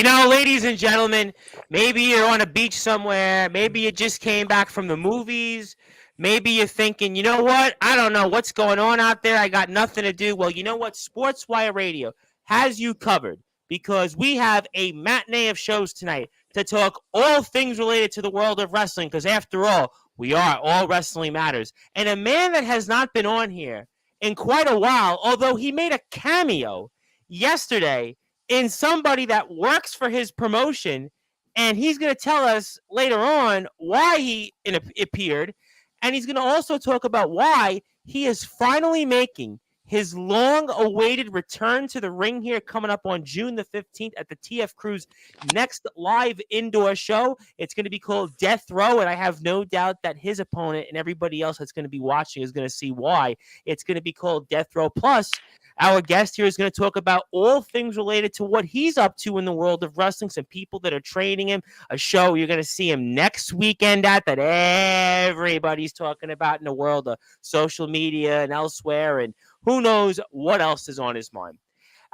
Ladies and gentlemen, maybe you're on a beach somewhere. Maybe you just came back from the movies. Maybe you're thinking, you know what? I don't know what's going on out there. I got nothing to do. Well, you know what? Sportswire Radio has you covered because we have a matinee of shows tonight to talk all things related to the world of wrestling because, after all, we are all wrestling matters. And a man that has not been on here in quite a while, although he made a cameo yesterday in somebody that works for his promotion, and he's going to tell us later on why he appeared, and he's going to also talk about why he is finally making his long-awaited return to the ring here coming up on June the 15th at the TF Crew's next live indoor show. It's going to be called Death Row, and I have no doubt that his opponent and everybody else that's going to be watching is going to see why it's going to be called Death Row. Plus, our guest here is going to talk about all things related to what he's up to in the world of wrestling, some people that are training him, a show you're going to see him next weekend at that everybody's talking about in the world of social media and elsewhere, and who knows what else is on his mind.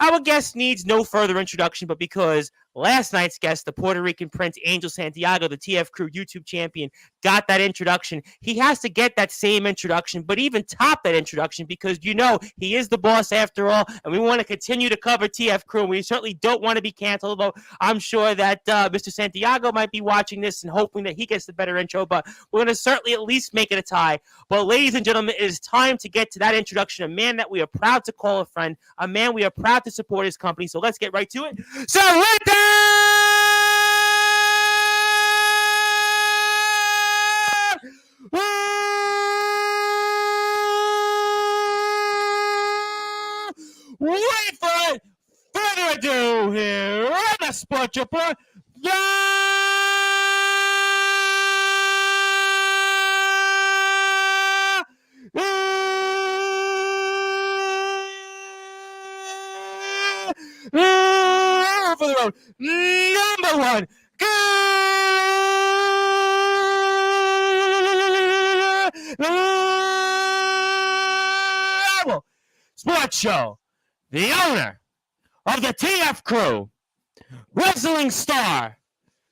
Our guest needs no further introduction, but because last night's guest, the Puerto Rican Prince Angel Santiago, the TF Crew YouTube champion, got that introduction, he has to get that same introduction, but even top that introduction because, he is the boss after all, and we want to continue to cover TF Crew, and we certainly don't want to be canceled, although I'm sure that Mr. Santiago might be watching this and hoping that he gets the better intro, but we're going to certainly at least make it a tie. But ladies and gentlemen, it is time to get to that introduction, a man that we are proud to call a friend, a man we are proud to support his company, so let's get right to it. So with that, without further ado, here on the Sports Report, for the road, number one, Sports Show, the owner of the TF Crew, wrestling star,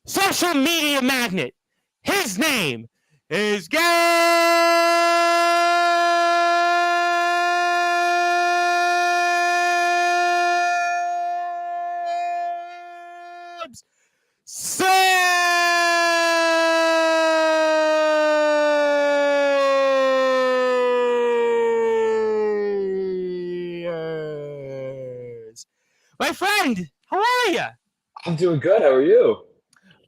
social media magnet. His name is Gabe Sayers. My friend, how are you? I'm doing good. How are you?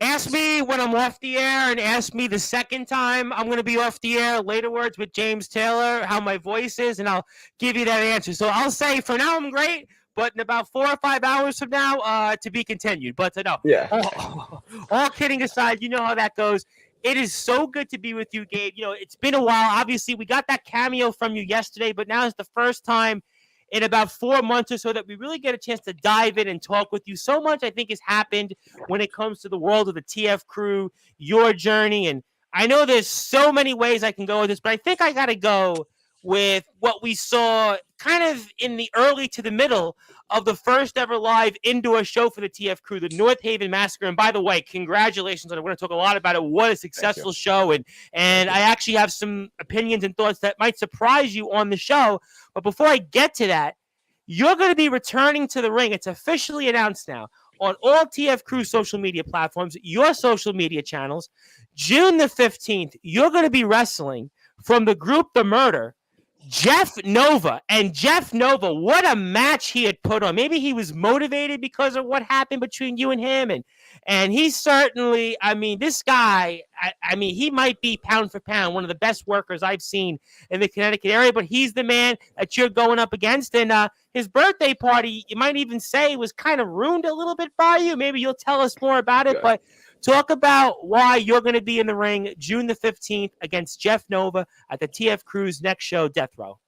Ask me when I'm off the air, and ask me the second time I'm going to be off the air, later words with James Taylor, how my voice is, and I'll give you that answer. So I'll say for now I'm great, but in about 4 or 5 hours from now, to be continued. But no, Yeah. all kidding aside, you know how that goes. It is so good to be with you, Gabe. It's been a while. Obviously, we got that cameo from you yesterday, but now it's the first time in about 4 months or so that we really get a chance to dive in and talk with you. So much, I think, has happened when it comes to the world of the TF Crew, your journey. And I know there's so many ways I can go with this, but I think I got to go with what we saw kind of in the early to the middle of the first ever live indoor show for the TF Crew, the North Haven Massacre. And by the way, congratulations on it. We're going to talk a lot about it. What a successful show. And I actually have some opinions and thoughts that might surprise you on the show. But before I get to that, you're going to be returning to the ring. It's officially announced now on all TF Crew social media platforms, your social media channels. June the 15th, you're going to be wrestling from the group The Murder, Jeff Nova. And Jeff Nova, what a match he had put on. Maybe he was motivated because of what happened between you and him. And he certainly, this guy, he might be pound for pound one of the best workers I've seen in the Connecticut area, but he's the man that you're going up against. And his birthday party, you might even say, was kind of ruined a little bit by you. Maybe you'll tell us more about it, but talk about why you're going to be in the ring June the 15th against Jeff Nova at the TF Crew's next show, Death Row.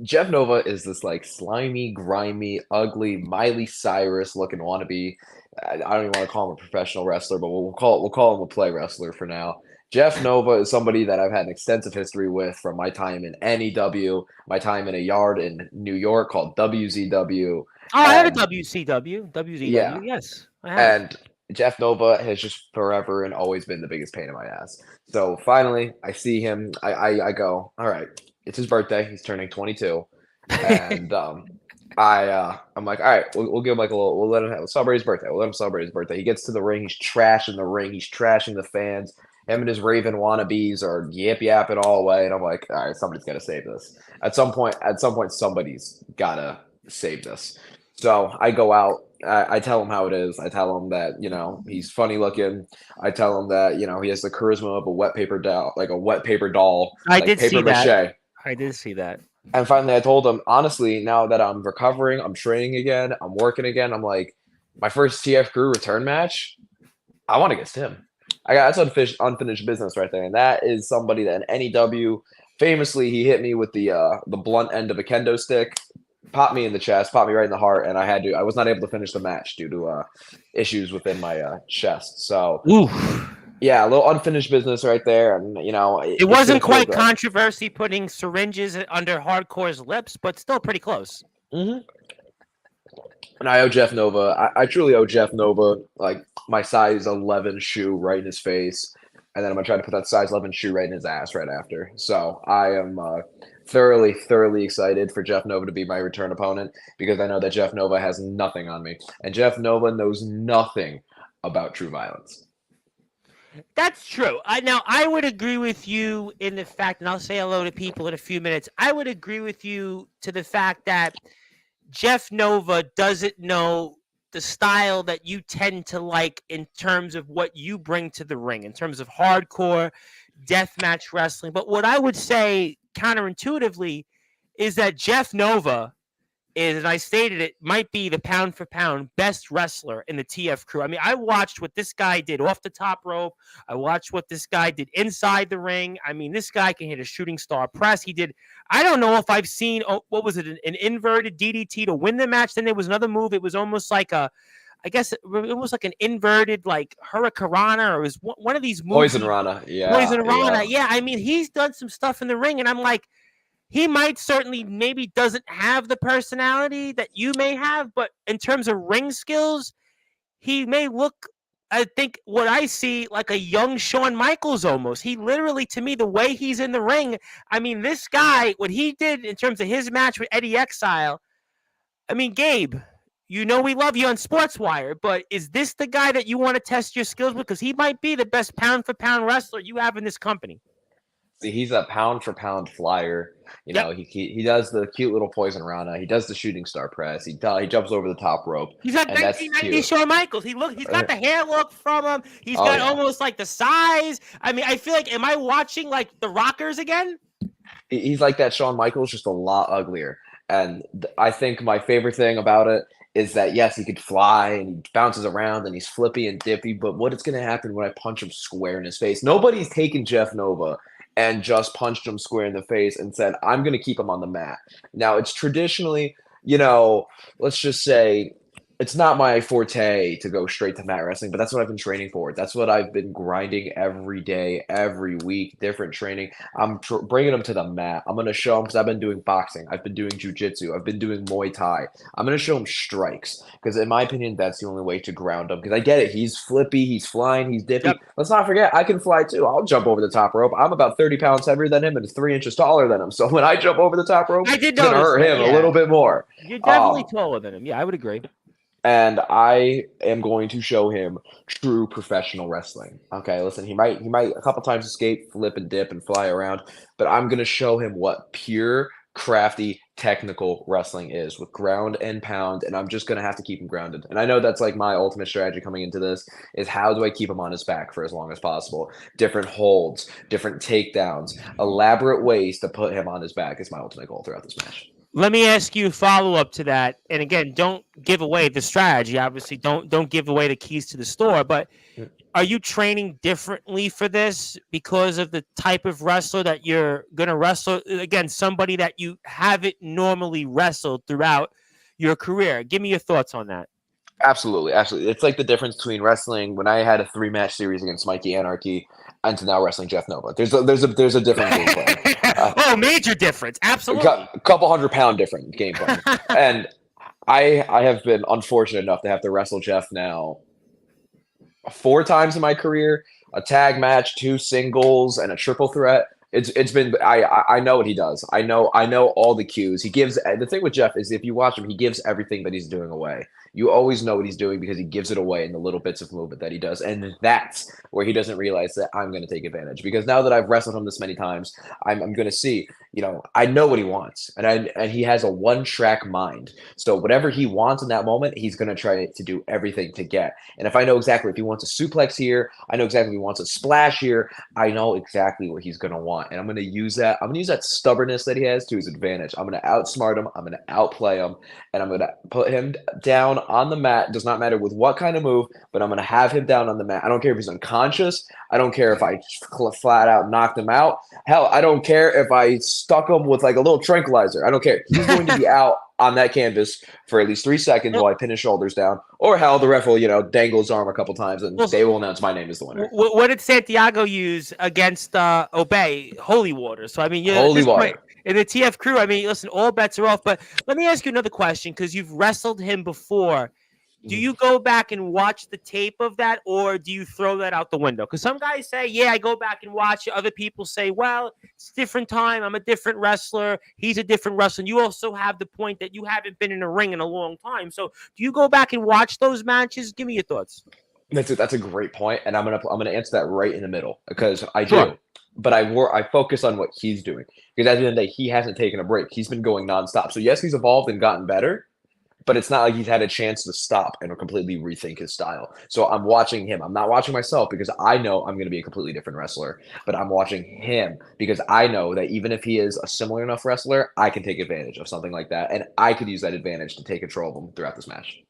Jeff Nova is this like slimy, grimy, ugly Miley Cyrus looking wannabe. I don't even want to call him a professional wrestler, but we'll call him a play wrestler for now. Jeff Nova is somebody that I've had an extensive history with from my time in NEW, my time in a yard in New York called WZW, Oh, I had a and WCW, WZW. yeah, Yes, I have. and Jeff Nova has just forever and always been the biggest pain in my ass. So finally, I see him. I go, all right, it's his birthday. He's turning 22, and I'm like, all right, we'll give him like a little. We'll let him celebrate his birthday. We'll let him celebrate his birthday. He gets to the ring. He's trashing the ring. He's trashing the fans. Him and his Raven wannabes are yapping all away, and I'm like, all right, somebody's got to save this. At some point, somebody's gotta save this. So I go out. I tell him how it is. I tell him that he's funny looking. I tell him that he has the charisma of a wet paper doll, I like did paper see that. mache. I did see that. And finally, I told him, honestly, now that I'm recovering, I'm training again, I'm working again, I'm like, my first TF Crew return match, I want against him. That's unfinished business right there. And that is somebody that in NEW, famously, he hit me with the blunt end of a kendo stick, popped me in the chest, popped me right in the heart, and I was not able to finish the match due to issues within my chest. So Oof. yeah, a little unfinished business right there, and It it's wasn't gonna feel quite good. controversy putting syringes under Hardcore's lips, but still pretty close. Hmm. And I owe Jeff Nova. I truly owe Jeff Nova like my size 11 shoe right in his face, and then I'm gonna try to put that size 11 shoe right in his ass right after. So I am thoroughly, thoroughly excited for Jeff Nova to be my return opponent because I know that Jeff Nova has nothing on me, and Jeff Nova knows nothing about true violence. That's true. I would agree with you in the fact, and I'll say hello to people in a few minutes. I would agree with you to the fact that Jeff Nova doesn't know the style that you tend to like in terms of what you bring to the ring, in terms of hardcore deathmatch wrestling. But what I would say counterintuitively is that Jeff Nova is, and I stated it, might be the pound for pound best wrestler in the TF Crew. I mean, I watched what this guy did off the top rope. I watched what this guy did inside the ring. I mean, this guy can hit a shooting star press. He did. I don't know if I've seen, what was it, an inverted DDT to win the match. Then there was another move. It was almost like I guess it was like an inverted, like Hurricanrana, or it was one of these moves. Poison Rana, yeah, Poison Rana. yeah. Yeah, I mean, he's done some stuff in the ring, and I'm like, he might certainly maybe doesn't have the personality that you may have, but in terms of ring skills, he may look, I think what I see, like a young Shawn Michaels almost. He literally, to me, the way he's in the ring, I mean, this guy, what he did in terms of his match with Eddie Exile, I mean, Gabe, you know we love you on Sportswire, but is this the guy that you want to test your skills with? Because he might be the best pound for pound wrestler you have in this company. See, he's a pound for pound flyer. Yep. He does the cute little poison rana. He does the shooting star press. He jumps over the top rope, He's got and that's 1990 cute. Shawn Michaels. He's got the hair look from him. He's Oh got yeah, almost like the size. I mean, I feel like, am I watching like the Rockers again? he's like that Shawn Michaels, just a lot uglier. And I think my favorite thing about it is that yes, he could fly and he bounces around and he's flippy and dippy. But what is going to happen when I punch him square in his face? Nobody's taken Jeff Nova and just punched him square in the face and said, "I'm going to keep him on the mat." Now it's traditionally, let's just say it's not my forte to go straight to mat wrestling, but that's what I've been training for. That's what I've been grinding every day, every week, different training. I'm bringing them to the mat. I'm going to show them because I've been doing boxing. I've been doing jujitsu. I've been doing Muay Thai. I'm going to show them strikes because, in my opinion, that's the only way to ground him. Because I get it. He's flippy. He's flying. He's dippy. Yep. Let's not forget, I can fly too. I'll jump over the top rope. I'm about 30 pounds heavier than him and 3 inches taller than him. So when I jump over the top rope, I did it's going to notice hurt that, him yeah. a little bit more. You're definitely taller than him. Yeah, I would agree. And I am going to show him true professional wrestling. Okay, listen, he might a couple times escape, flip and dip and fly around, but I'm going to show him what pure, crafty, technical wrestling is with ground and pound, and I'm just going to have to keep him grounded. And I know that's like my ultimate strategy coming into this is how do I keep him on his back for as long as possible? Different holds, different takedowns, elaborate ways to put him on his back is my ultimate goal throughout this match. Let me ask you a follow up to that. And again, don't give away the strategy. Obviously, don't give away the keys to the store. But are you training differently for this because of the type of wrestler that you're gonna wrestle? Again, somebody that you haven't normally wrestled throughout your career. Give me your thoughts on that. Absolutely, absolutely. It's like the difference between wrestling when I had a 3-match series against Mikey Anarchy and to now wrestling Jeff Nova. There's a different game plan. Oh, major difference. Absolutely. A couple 100-pound different game plan. And I have been unfortunate enough to have to wrestle Jeff now 4 times in my career, a tag match, 2 singles, and a triple threat. It's been I know what he does. I know all the cues. He gives the thing with Jeff is if you watch him, he gives everything that he's doing away. You always know what he's doing because he gives it away in the little bits of movement that he does. And that's where he doesn't realize that I'm going to take advantage. Because now that I've wrestled him this many times, I'm going to see, I know what he wants. And he has a one-track mind. So whatever he wants in that moment, he's going to try to do everything to get. And if I know exactly if he wants a suplex here, I know exactly if he wants a splash here, I know exactly what he's going to want. And I'm going to use that. I'm going to use that stubbornness that he has to his advantage. I'm going to outsmart him. I'm going to outplay him. And I'm going to put him down on the mat. Does not matter with what kind of move, but I'm going to have him down on the mat. I don't care if he's unconscious. I don't care if I flat out knocked him out. Hell, I don't care if I stuck him with like a little tranquilizer. I don't care. He's going to be out on that canvas for at least 3 seconds while I pin his shoulders down. Or hell, the ref will, dangle his arm a couple times and they will announce my name as the winner. What did Santiago use against Obey? Holy water. So, I mean, Holy water. In the TF crew, I mean, listen, all bets are off. But let me ask you another question because you've wrestled him before. Do you go back and watch the tape of that, or do you throw that out the window? Because some guys say, yeah, I go back and watch it. Other people say, well, it's a different time. I'm a different wrestler. He's a different wrestler. And you also have the point that you haven't been in a ring in a long time. So do you go back and watch those matches? Give me your thoughts. That's a great point, and I'm gonna answer that right in the middle because I Sure. do. But I focus on what he's doing because at the end of the day, he hasn't taken a break. He's been going nonstop. So yes, he's evolved and gotten better, but it's not like he's had a chance to stop and completely rethink his style. So I'm watching him. I'm not watching myself because I know I'm going to be a completely different wrestler, but I'm watching him because I know that even if he is a similar enough wrestler, I can take advantage of something like that, and I could use that advantage to take control of him throughout this match.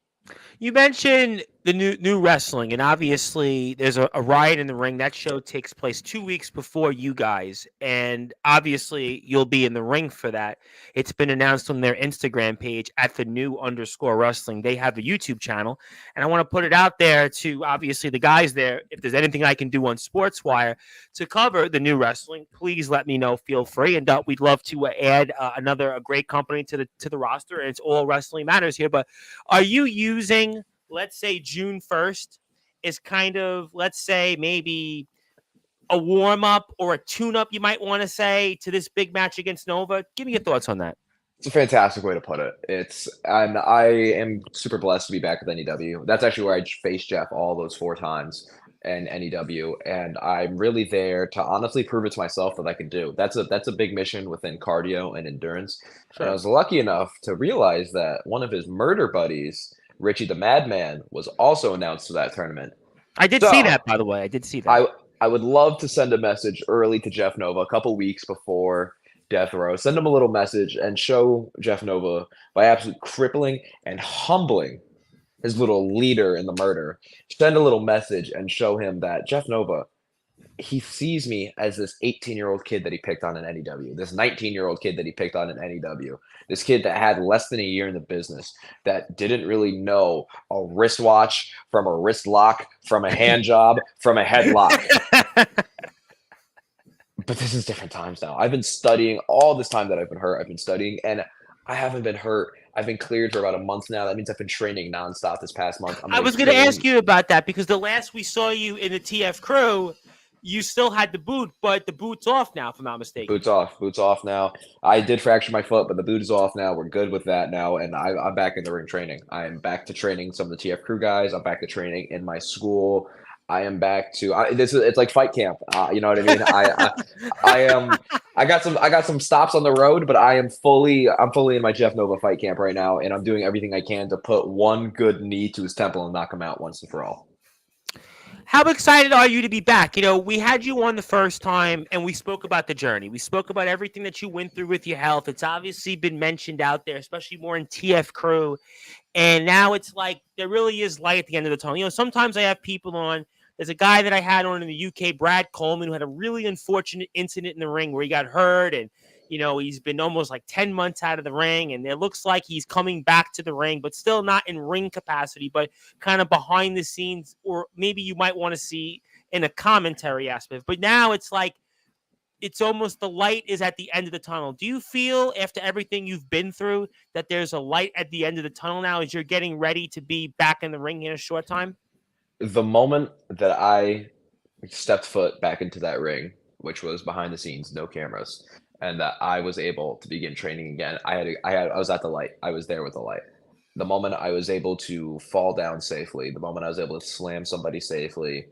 You mentioned the new wrestling, and obviously there's a riot in the ring. That show takes place 2 weeks before you guys, and obviously you'll be in the ring for that. It's been announced on their Instagram page at the new_wrestling. They have a YouTube channel, and I want to put it out there to obviously the guys there. If there's anything I can do on Sportswire to cover the new wrestling, please let me know. Feel free, and we'd love to add a great company to the roster. And it's all wrestling matters here. But are you using, let's say, June 1st is kind of, let's say, maybe a warm-up or a tune-up, you might want to say, to this big match against Nova? Give me your thoughts on that. It's a fantastic way to put it. And I am super blessed to be back with NEW. That's actually where I faced Jeff all those 4 times in NEW, and I'm really there to honestly prove it to myself that I can do. That's a big mission within cardio and endurance. Sure. And I was lucky enough to realize that one of his murder buddies, Richie the Madman, was also announced to that tournament. I did see that, by the way. I did see that. I would love to send a message early to Jeff Nova a couple weeks before Death Row. Send him a little message and show Jeff Nova by absolutely crippling and humbling his little leader in the murder. Send a little message and show him that Jeff Nova, he sees me as this 18-year-old kid that he picked on in NEW, this 19-year-old kid that he picked on in NEW, this kid that had less than a year in the business, that didn't really know a wristwatch from a wrist lock, from a hand job, from a headlock. But this is different times now. I've been studying all this time that I've been hurt. I've been studying, and I haven't been hurt. I've been cleared for about a month now. That means I've been training nonstop this past month. I was going to ask you about that because the last we saw you in the TF crew, you still had the boot, but the boot's off now, if I'm not mistaken. Boots off now. I did fracture my foot, but the boot is off now. We're good with that now, and I'm back in the ring training. I am back to training some of the TF crew guys. I'm back to training in my school. I am back to it's like fight camp. You know what I mean? I got some stops on the road, but I'm fully in my Jeff Nova fight camp right now, and I'm doing everything I can to put one good knee to his temple and knock him out once and for all. How excited are you to be back? We had you on the first time and we spoke about the journey. We spoke about everything that you went through with your health. It's obviously been mentioned out there, especially more in TF Crew. And now it's like there really is light at the end of the tunnel. Sometimes I have people on. There's a guy that I had on in the UK, Brad Coleman, who had a really unfortunate incident in the ring where he got hurt and he's been almost like 10 months out of the ring, and it looks like he's coming back to the ring, but still not in ring capacity, but kind of behind the scenes, or maybe you might want to see in a commentary aspect. But now it's like it's almost the light is at the end of the tunnel. Do you feel after everything you've been through that there's a light at the end of the tunnel now as you're getting ready to be back in the ring in a short time? The moment that I stepped foot back into that ring, which was behind the scenes, no cameras, and that I was able to begin training again, I was at the light. I was there with the light. The moment I was able to fall down safely, the moment I was able to slam somebody safely,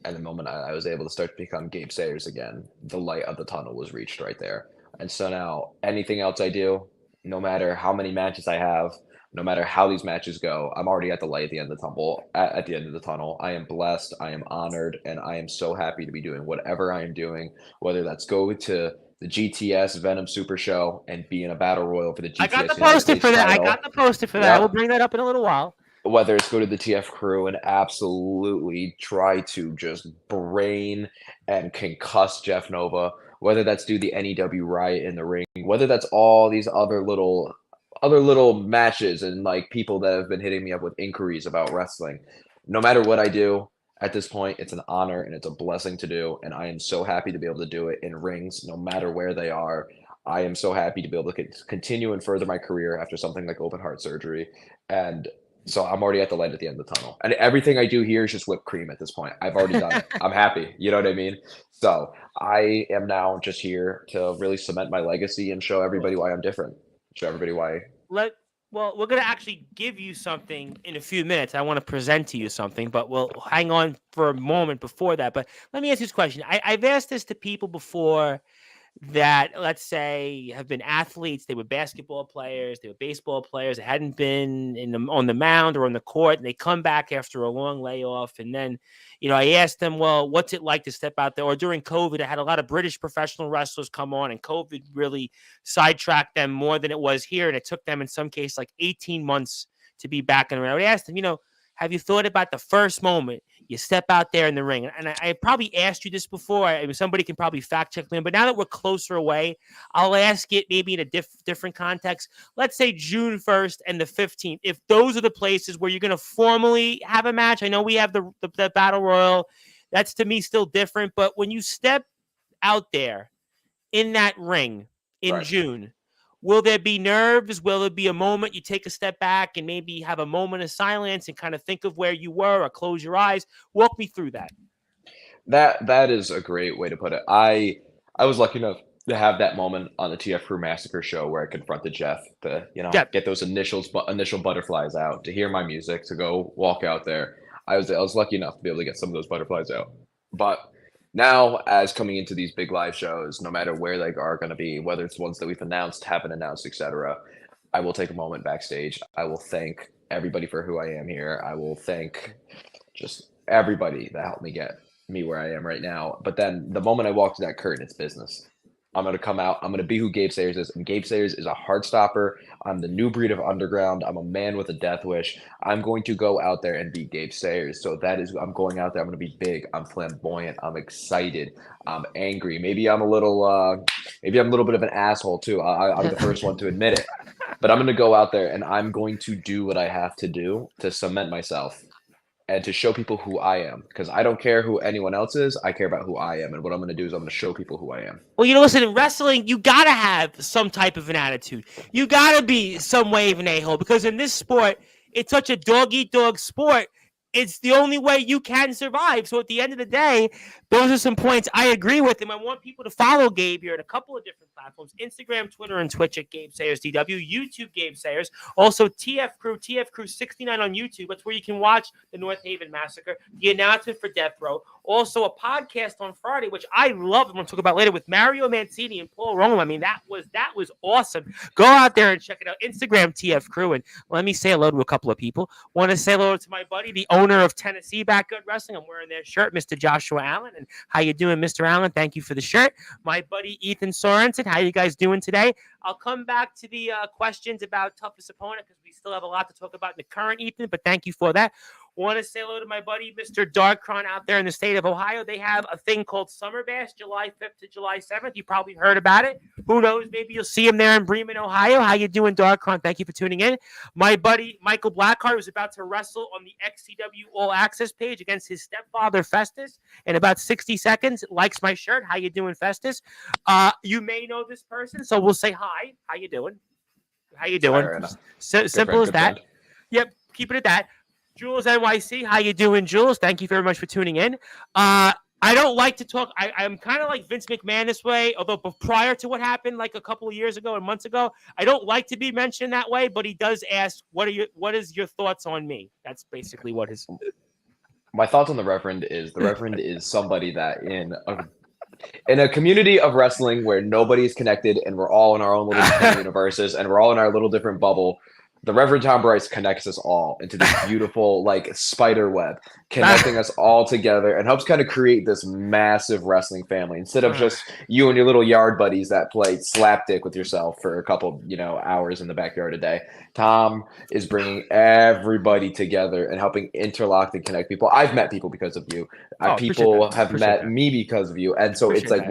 and the moment I was able to start to become Gabe Sayers again, the light of the tunnel was reached right there. And so now anything else I do, no matter how many matches I have, no matter how these matches go, I'm already at the light at the end of the tunnel. At the end of the tunnel, I am blessed, I am honored, and I am so happy to be doing whatever I am doing. Whether that's go to the GTS Venom Super Show and be in a battle royal for the I got GTS the United poster States for that. I title. got the poster for that. We'll bring that up in a little while. Whether it's go to the TF Crew and absolutely try to just brain and concuss Jeff Nova, whether that's do the NEW riot in the ring, whether that's all these other little matches and like people that have been hitting me up with inquiries about wrestling. No matter what I do at this point, it's an honor and it's a blessing to do, and I am so happy to be able to do it in rings, no matter where they are. I am so happy to be able to continue and further my career after something like open heart surgery, and so I'm already at the light at the end of the tunnel. And everything I do here is just whipped cream at this point. I've already done it. I'm happy. You know what I mean? So I am now just here to really cement my legacy and show everybody why I'm different. Show everybody why. Well, we're going to actually give you something in a few minutes. I want to present to you something, but we'll hang on for a moment before that. But let me ask you this question. I've asked this to people before that, let's say, have been athletes. They were basketball players, they were baseball players. They hadn't been on the mound or on the court, and they come back after a long layoff. And then, I asked them, well, what's it like to step out there? Or during COVID, I had a lot of British professional wrestlers come on, and COVID really sidetracked them more than it was here. And it took them, in some cases, like 18 months to be back in the ring. I would ask them, have you thought about the first moment you step out there in the ring? And I probably asked you this before. I mean, somebody can probably fact check me, but now that we're closer away, I'll ask it maybe in a different context. Let's say June 1st and the 15th. If those are the places where you're going to formally have a match, I know we have the Battle Royal. That's to me still different. But when you step out there in that ring in June, will there be nerves? Will there be a moment you take a step back and maybe have a moment of silence and kind of think of where you were or close your eyes? Walk me through that. That is a great way to put it. I was lucky enough to have that moment on the TF Crew Massacre show where I confronted Jeff to, get those initial butterflies out, to hear my music, to go walk out there. I was lucky enough to be able to get some of those butterflies out. But now, as coming into these big live shows, no matter where they are going to be, whether it's ones that we've announced, haven't announced, etc., I will take a moment backstage. I will thank everybody for who I am here. I will thank just everybody that helped me get me where I am right now. But then the moment I walk through that curtain, it's business. I'm going to come out. I'm going to be who Gabe Sayers is. And Gabe Sayers is a heart stopper. I'm the new breed of underground. I'm a man with a death wish. I'm going to go out there and be Gabe Sayers. So I'm going out there. I'm going to be big. I'm flamboyant. I'm excited. I'm angry. Maybe I'm a little bit of an asshole too. I'll be the first one to admit it. But I'm going to go out there and I'm going to do what I have to do to cement myself and to show people who I am, because I don't care who anyone else is. I care about who I am. And what I'm going to do is I'm going to show people who I am. Well, listen, in wrestling, you got to have some type of an attitude. You got to be some way of an a-hole, because in this sport, it's such a dog-eat-dog sport. It's the only way you can survive. So at the end of the day, those are some points I agree with him. I want people to follow Gabe here at a couple of different platforms: Instagram, Twitter, and Twitch at Gabe Sayers DW, YouTube Gabe Sayers, also TF Crew 69 on YouTube. That's where you can watch the North Haven Massacre, the announcement for Death Row, Also, a podcast on Friday, which I love. I'm going to talk about later with Mario Mancini and Paul Roma. I mean, that was awesome. Go out there and check it out. Instagram TF Crew, and let me say hello to a couple of people. Want to say hello to my buddy, the owner of Tennessee Backyard Wrestling. I'm wearing their shirt, Mr. Joshua Allen. And how you doing, Mr. Allen? Thank you for the shirt. My buddy Ethan Sorensen. How you guys doing today? I'll come back to the questions about toughest opponent because we still have a lot to talk about in the current Ethan. But thank you for that. Want to say hello to my buddy, Mr. Darkron, out there in the state of Ohio. They have a thing called Summer Bash, July 5th to July 7th. You probably heard about it. Who knows? Maybe you'll see him there in Bremen, Ohio. How you doing, Darkron? Thank you for tuning in. My buddy, Michael Blackheart, was about to wrestle on the XCW All Access page against his stepfather, Festus, in about 60 seconds. Likes my shirt. How you doing, Festus? You may know this person, so we'll say hi. How you doing? How you doing? Simple as that. Yep, keep it at that. Jules NYC, how you doing, Jules? Thank you very much for tuning in. I don't like to talk. I'm kind of like Vince McMahon this way, although prior to what happened like a couple of years ago and months ago, I don't like to be mentioned that way, but he does ask, what is your thoughts on me? That's basically what his... My thoughts on the Reverend is somebody that in a community of wrestling where nobody's connected and we're all in our own little different universes and we're all in our little different bubble, the Reverend Tom Bryce connects us all into this beautiful like spider web, connecting us all together and helps kind of create this massive wrestling family instead of just you and your little yard buddies that play slapdick with yourself for a couple, hours in the backyard a day. Tom is bringing everybody together and helping interlock and connect people. I've met people because of you. People have met me because of you. And so it's like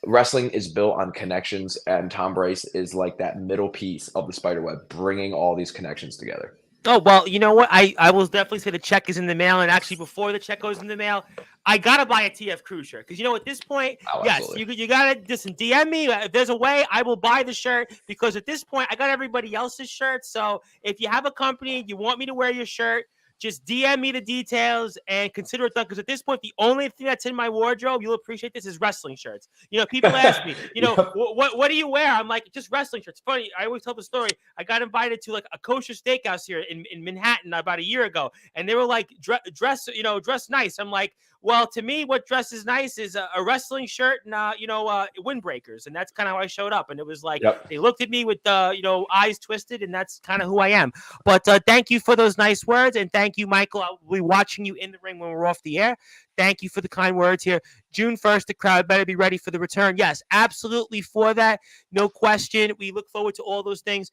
wrestling is built on connections, and Tom Bryce is like that middle piece of the spider web, bringing all these connections together. Oh, well, you know what? I will definitely say the check is in the mail. And actually, before the check goes in the mail, I got to buy a TF Crew shirt. Because, at this point, yes, you got to just DM me. If there's a way, I will buy the shirt. Because at this point, I got everybody else's shirt. So if you have a company, you want me to wear your shirt, just DM me the details and consider it done. Because at this point, the only thing that's in my wardrobe, you'll appreciate this, is wrestling shirts. People ask me, what do you wear? I'm like, just wrestling shirts. Funny, I always tell the story. I got invited to like a kosher steakhouse here in Manhattan about a year ago, and they were like, dress nice. I'm like, well, to me, what dresses nice is a wrestling shirt and windbreakers, and that's kind of how I showed up. And it was like They looked at me with eyes twisted, and that's kind of who I am. But thank you for those nice words, and thank you, Michael. I'll be watching you in the ring when we're off the air. Thank you for the kind words here. June 1st, the crowd better be ready for the return. Yes, absolutely for that. No question. We look forward to all those things.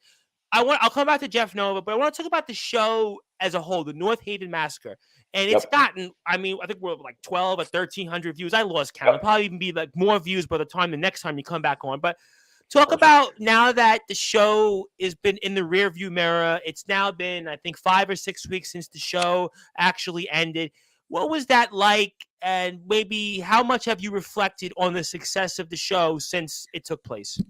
I'll come back to Jeff Nova, but I want to talk about the show as a whole, the North Haven Massacre. And it's gotten, I think we're like 12 or 1,300 views. I lost count. It'll probably even be like more views by the next time you come back on. But talk about now that the show has been in the rearview mirror. It's now been, I think, 5 or 6 weeks since the show actually ended. What was that like? And maybe how much have you reflected on the success of the show since it took place?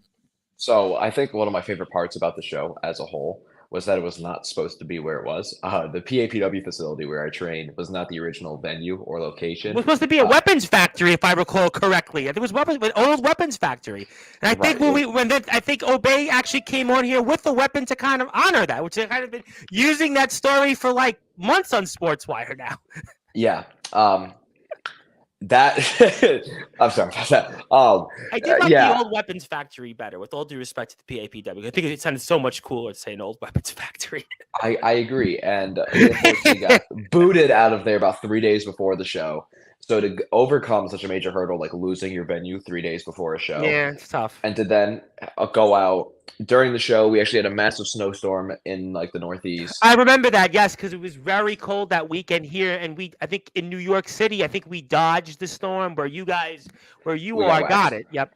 So I think one of my favorite parts about the show as a whole was that it was not supposed to be where it was. The PAPW facility where I trained was not the original venue or location. It was supposed to be a weapons factory, if I recall correctly. I think it was an old weapons factory. And I think I think Obey actually came on here with the weapon to kind of honor that, which they kind of been using that story for like months on Sportswire now. Yeah. That I'm sorry about that. I did like the old weapons factory better, with all due respect to the PAPW. I think it sounded so much cooler to say an old weapons factory. I agree, and we unfortunately got booted out of there about 3 days before the show. So to overcome such a major hurdle like losing your venue 3 days before a show, it's tough. And to then go out during the show, we actually had a massive snowstorm in like the Northeast. I remember that, yes, because it was very cold that weekend here, and I think in New York City, I think we dodged the storm where you got it. Yep.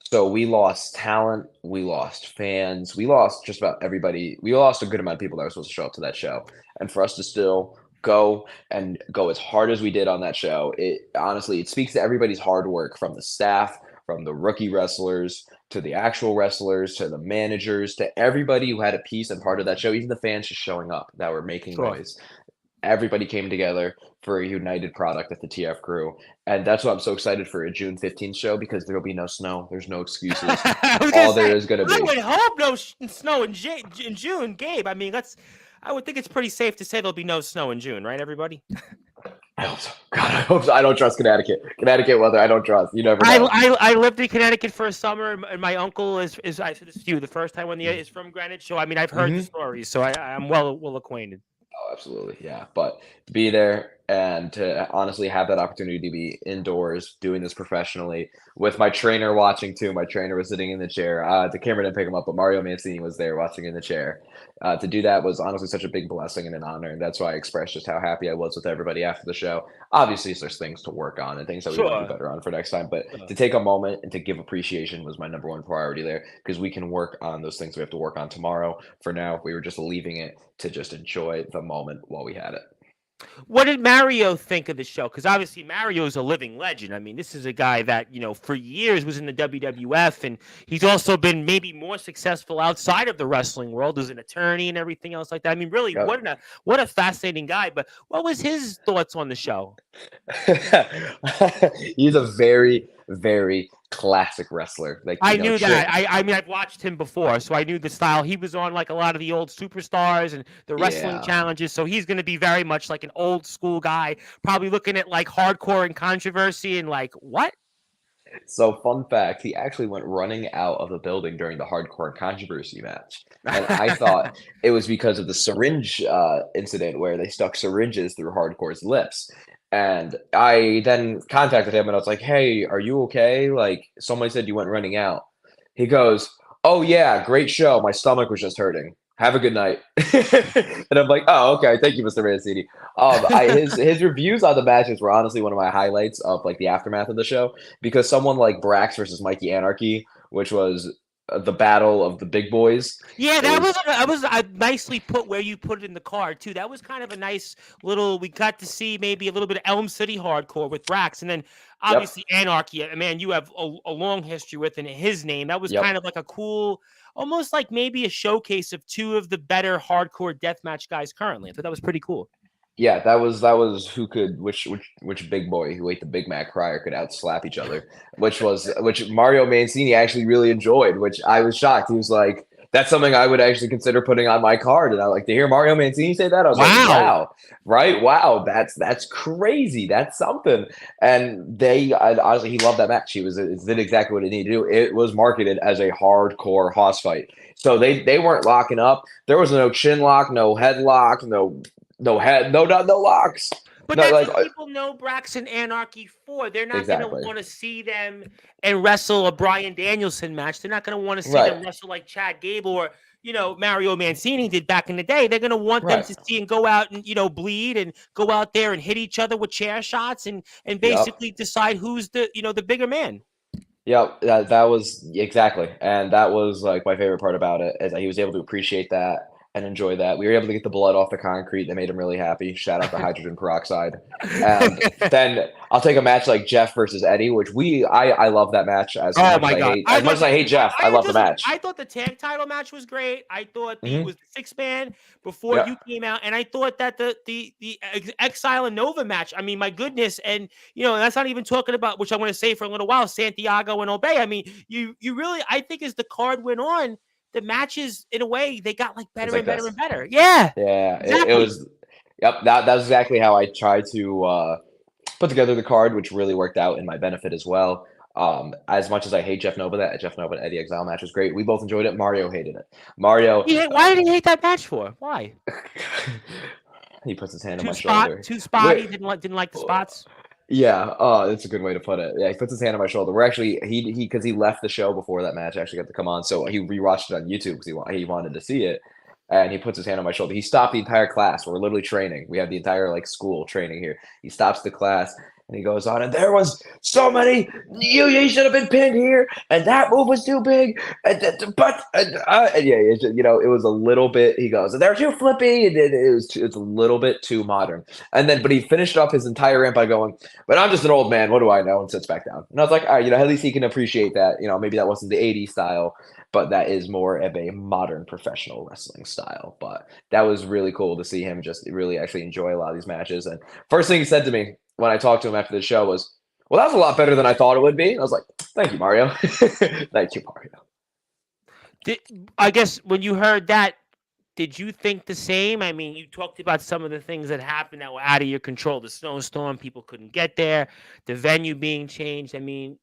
So we lost talent, we lost fans, we lost just about everybody. We lost a good amount of people that were supposed to show up to that show, and for us to still go as hard as we did on that show, it speaks to everybody's hard work, from the staff, from the rookie wrestlers to the actual wrestlers to the managers to everybody who had a piece and part of that show, even the fans just showing up that were making noise. Everybody came together for a united product at the TF Crew, and that's why I'm so excited for a June 15th show, because there will be no snow. There's no excuses. There is going to be. I would hope no snow in June, Gabe. I mean, I would think it's pretty safe to say there'll be no snow in June, right, everybody? I hope so. God, I hope so. I don't trust Connecticut. Connecticut weather, I don't trust. You never I, know. I lived in Connecticut for a summer, and my uncle is I said this to you the first time when the is from Greenwich. So I mean, I've heard the Mm-hmm. stories, so I'm well acquainted. Oh, absolutely. Yeah. But to be there and to honestly have that opportunity to be indoors doing this professionally with my trainer watching too. My trainer was sitting in the chair. The camera didn't pick him up, but Mario Mancini was there watching in the chair. To do that was honestly such a big blessing and an honor. And that's why I expressed just how happy I was with everybody after the show. Obviously, there's things to work on and things that we want to do Sure. better on for next time. But Sure. to take a moment and to give appreciation was my number one priority there because we can work on those things we have to work on tomorrow. For now, we were just leaving it to just enjoy the moment while we had it. What did Mario think of the show? Because obviously Mario is a living legend. I mean, this is a guy that for years was in the WWF, and he's also been maybe more successful outside of the wrestling world as an attorney and everything else like that. I mean, really, Yep. what a fascinating guy. But what was his thoughts on the show? He's a very, very classic wrestler. Like, I knew that. I mean, I've watched him before, so I knew the style. He was on like a lot of the old superstars and the wrestling yeah. challenges, so he's going to be very much like an old school guy, probably looking at like hardcore and controversy and like what? So, fun fact, he actually went running out of the building during the hardcore controversy match. And I thought it was because of the syringe incident where they stuck syringes through Hardcore's lips. And I then contacted him and I was like, hey, are you okay? Like, somebody said you went running out. He goes, oh, yeah, great show. My stomach was just hurting. Have a good night. And I'm like, oh, okay. Thank you, Mr. Mancini. His reviews on the matches were honestly one of my highlights of like the aftermath of the show because someone like Brax versus Mikey Anarchy, which was the battle of the big boys. Yeah, It was that was nicely put where you put it in the card too. That was kind of a nice little. We got to see maybe a little bit of Elm City hardcore with Brax, and then yep, obviously Anarchy. Man, you have a long history with his name. That was yep. kind of like a cool, almost like maybe a showcase of two of the better hardcore deathmatch guys currently. I thought that was pretty cool. Yeah, that was who could which big boy who ate the Big Mac prior could outslap each other, which Mario Mancini actually really enjoyed, which I was shocked. He was like, "That's something I would actually consider putting on my card." And I like to hear Mario Mancini say that. I was like, Wow. "Wow, right? Wow, that's crazy. That's something." And honestly, he loved that match. It did exactly what it needed to do. It was marketed as a hardcore hoss fight, so they weren't locking up. There was no chin lock, no headlock, no head, no locks. But No, that's like what people know Braxton Anarchy for. They're not going to exactly. want to see them and wrestle a Bryan Danielson match. They're not going to want to see Right. them wrestle like Chad Gable or Mario Mancini did back in the day. They're going to want them Right. to see and go out and bleed and go out there and hit each other with chair shots and Yep. basically decide who's the bigger man. Yep. That was exactly. And that was like my favorite part about it is that he was able to appreciate that and enjoy that. We were able to get the blood off the concrete. That made him really happy. Shout out to hydrogen peroxide. And then I'll take a match like Jeff versus Eddie, which I love that match Oh my God! as much as I hate Jeff. I love the match. I thought the tag title match was great. I thought Hmm. was the 6-man before Yeah. you came out, and I thought that the Exile and Nova match. I mean, my goodness, and that's not even talking about which I'm going to say for a little while. Santiago and Obey. I mean, you really, I think as the card went on, the matches in a way they got like It's better like and better this. and better. Yeah, Yeah. It exactly. was. Yep. That's exactly how I tried to put together the card, which really worked out in my benefit as well. As much as I hate Jeff Nova, that Jeff Nova and Eddie Exile match was great. We both enjoyed it. Mario hated it. Mario, Why did he hate that match for? Why? he puts his hand on my shoulder. Too spotty. Didn't like the spots. Yeah, that's a good way to put it. Yeah, he puts his hand on my shoulder. We're actually he because he left the show before that match actually got to come on, so he rewatched it on YouTube because he wanted to see it, and he puts his hand on my shoulder. He stopped the entire class. We're literally training. We have the entire like school training here. He stops the class and he goes on, and there was so many. You should have been pinned here, and that move was too big. And yeah, it was a little bit. He goes, they're too flippy, and it's a little bit too modern. And then, but he finished off his entire rant by going, "But I'm just an old man. What do I know?" And sits back down. And I was like, all right, at least he can appreciate that. Maybe that wasn't the '80s style, but that is more of a modern professional wrestling style. But that was really cool to see him just really actually enjoy a lot of these matches. And first thing he said to me when I talked to him after the show was, "Well, that was a lot better than I thought it would be." And I was like, "Thank you, Mario." Thank you, Mario. I guess when you heard that, did you think the same? I mean, you talked about some of the things that happened that were out of your control. The snowstorm, people couldn't get there, the venue being changed. I mean,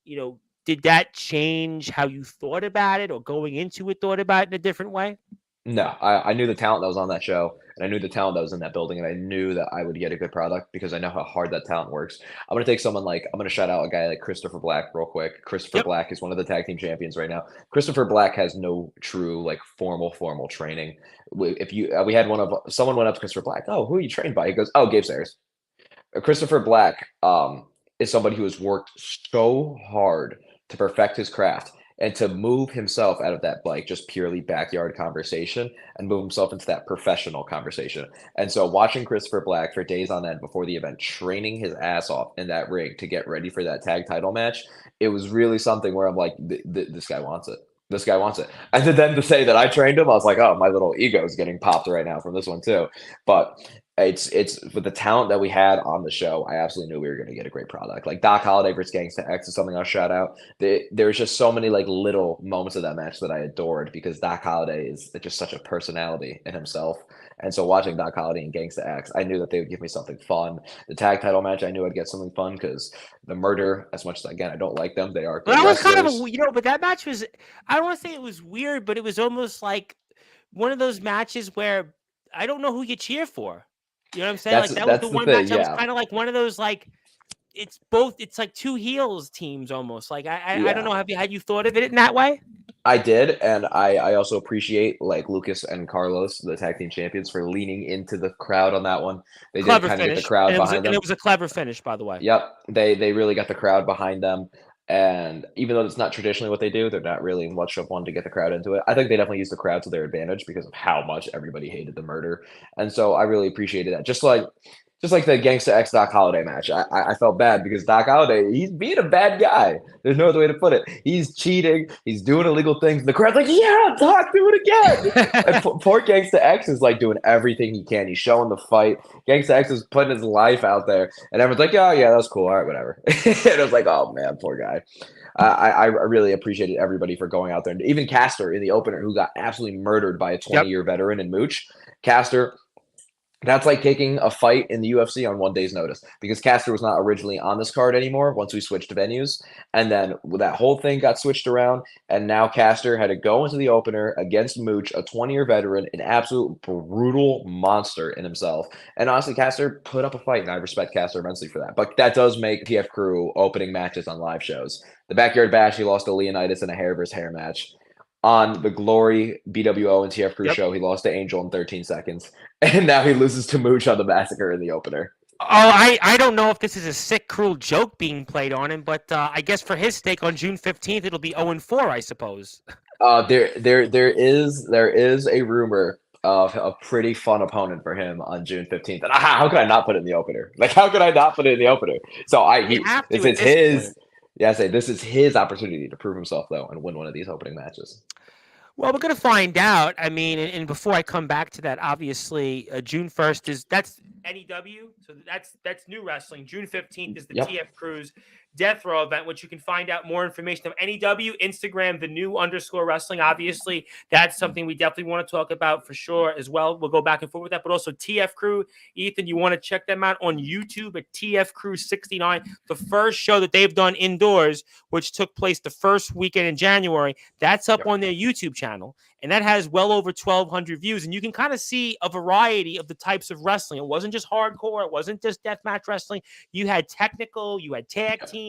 did that change how you thought about it or going into it thought about it in a different way? No, I knew the talent that was on that show, and I knew the talent that was in that building, and I knew that I would get a good product because I know how hard that talent works. I'm gonna shout out a guy like Christopher Black real quick. Christopher Yep. Black is one of the tag team champions right now. Christopher Black has no true like formal training. If you we had someone went up to Christopher Black, oh, who are you trained by? He goes, oh, Gabe Sayers. Christopher Black is somebody who has worked so hard to perfect his craft and to move himself out of that like just purely backyard conversation and move himself into that professional conversation. And so watching Christopher Black for days on end before the event, training his ass off in that ring to get ready for that tag title match, it was really something where I'm like, this guy wants it. This guy wants it. And then to say that I trained him, I was like, oh, my little ego is getting popped right now from this one too. But it's with the talent that we had on the show, I absolutely knew we were going to get a great product. Like Doc Holliday versus Gangsta X is something I'll shout out. There's just so many like little moments of that match that I adored because Doc Holliday is just such a personality in himself. And so watching Doc Holliday and Gangsta X, I knew that they would give me something fun. The tag title match, I knew I'd get something fun because the Murder, as much as again I don't like them, they are But good that was kind of wrestlers. but that match was, I don't want to say it was weird, but it was almost like one of those matches where I don't know who you cheer for. You know what I'm saying? Like that was the That's the one match thing, that was yeah, kind of like one of those like it's like two heels teams almost. Like I don't yeah. know. Had you thought of it in that way? I did, and I also appreciate like Lucas and Carlos, the tag team champions, for leaning into the crowd on that one. They did Clever kind of get the finish, crowd and behind it them. was a clever finish, by the way. Yep, they really got the crowd behind them. And even though it's not traditionally what they do, they're not really much of one to get the crowd into it. I think they definitely use the crowd to their advantage because of how much everybody hated the Murder, and so I really appreciated that. Just like the Gangsta X Doc Holiday match, I felt bad because Doc Holiday, he's being a bad guy. There's no other way to put it. He's cheating. He's doing illegal things. The crowd's like, yeah, Doc, do it again. And poor Gangsta X is like doing everything he can. He's showing the fight. Gangsta X is putting his life out there, and everyone's like, oh yeah, that's cool. All right, whatever. And I was like, oh man, poor guy. I really appreciated everybody for going out there, and even Caster in the opener, who got absolutely murdered by a 20-year veteran in Mooch. Caster, that's like taking a fight in the UFC on one day's notice because Caster was not originally on this card anymore once we switched to venues. And then that whole thing got switched around. And now Caster had to go into the opener against Mooch, a 20-year veteran, an absolute brutal monster in himself. And honestly, Caster put up a fight, and I respect Caster immensely for that. But that does make TF Crew opening matches on live shows. The Backyard Bash, he lost to Leonidas in a hair versus hair match. On the Glory BWO and TF Crew show, he lost to Angel in 13 seconds. And now he loses to Mooch on the Massacre in the opener. Oh, I don't know if this is a sick, cruel joke being played on him, but I guess for his stake on June 15th, it'll be 0-4, I suppose. There is a rumor of a pretty fun opponent for him on June 15th. And how could I not put it in the opener? Like, how could I not put it in the opener? So this is his. Yeah, I say this is his opportunity to prove himself though and win one of these opening matches. Well, we're going to find out. I mean, and before I come back to that, obviously, June 1st that's NEW, so that's new wrestling. June 15th is the TF Crew's Death Row event, which you can find out more information of NEW, Instagram, the new _ wrestling. Obviously, that's something we definitely want to talk about for sure as well. We'll go back and forth with that, but also TF Crew. Ethan, you want to check them out on YouTube at TF Crew 69, the first show that they've done indoors, which took place the first weekend in January. That's up on their YouTube channel, and that has well over 1,200 views, and you can kind of see a variety of the types of wrestling. It wasn't just hardcore. It wasn't just deathmatch wrestling. You had technical, you had tag team,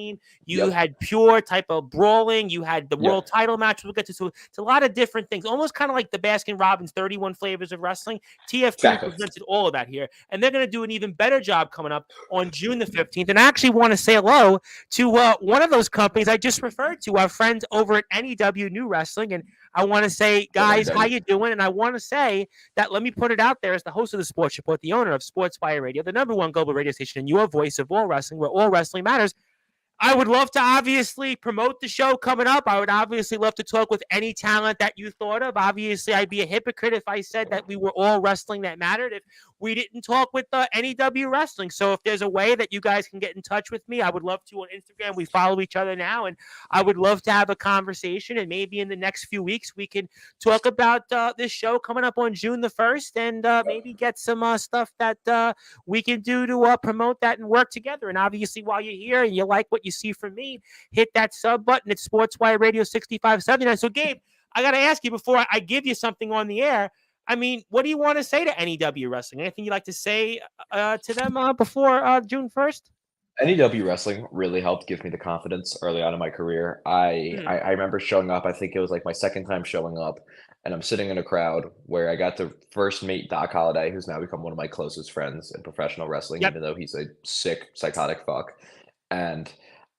you had pure type of brawling, you had the world title match. We'll get to. So it's a lot of different things, almost kind of like the Baskin-Robbins 31 flavors of wrestling. TF2 presented all of that here, and they're going to do an even better job coming up on June the 15th. And I actually want to say hello to one of those companies I just referred to, our friends over at NEW New Wrestling. And I want to say, guys, how you doing? And I want to say that, let me put it out there, as the host of the Sports Report, the owner of Sportzwire Radio, the #1 global radio station, and your voice of all wrestling, where all wrestling matters. I would love to obviously promote the show coming up. I would obviously love to talk with any talent that you thought of. Obviously, I'd be a hypocrite if I said that we were all wrestling that mattered if we didn't talk with NEW Wrestling. So if there's a way that you guys can get in touch with me, I would love to on Instagram. We follow each other now, and I would love to have a conversation. And maybe in the next few weeks, we can talk about this show coming up on June the 1st and maybe get some stuff that we can do to promote that and work together. And obviously, while you're here and you like what you see from me, hit that sub button at Sportswire Radio 6579. So, Gabe, I got to ask you before I give you something on the air. I mean, what do you want to say to NEW Wrestling? Anything you'd like to say to them before June 1st? NEW Wrestling really helped give me the confidence early on in my career. I remember showing up. I think it was like my second time showing up, and I'm sitting in a crowd where I got to first meet Doc Holliday, who's now become one of my closest friends in professional wrestling, even though he's a sick, psychotic fuck. And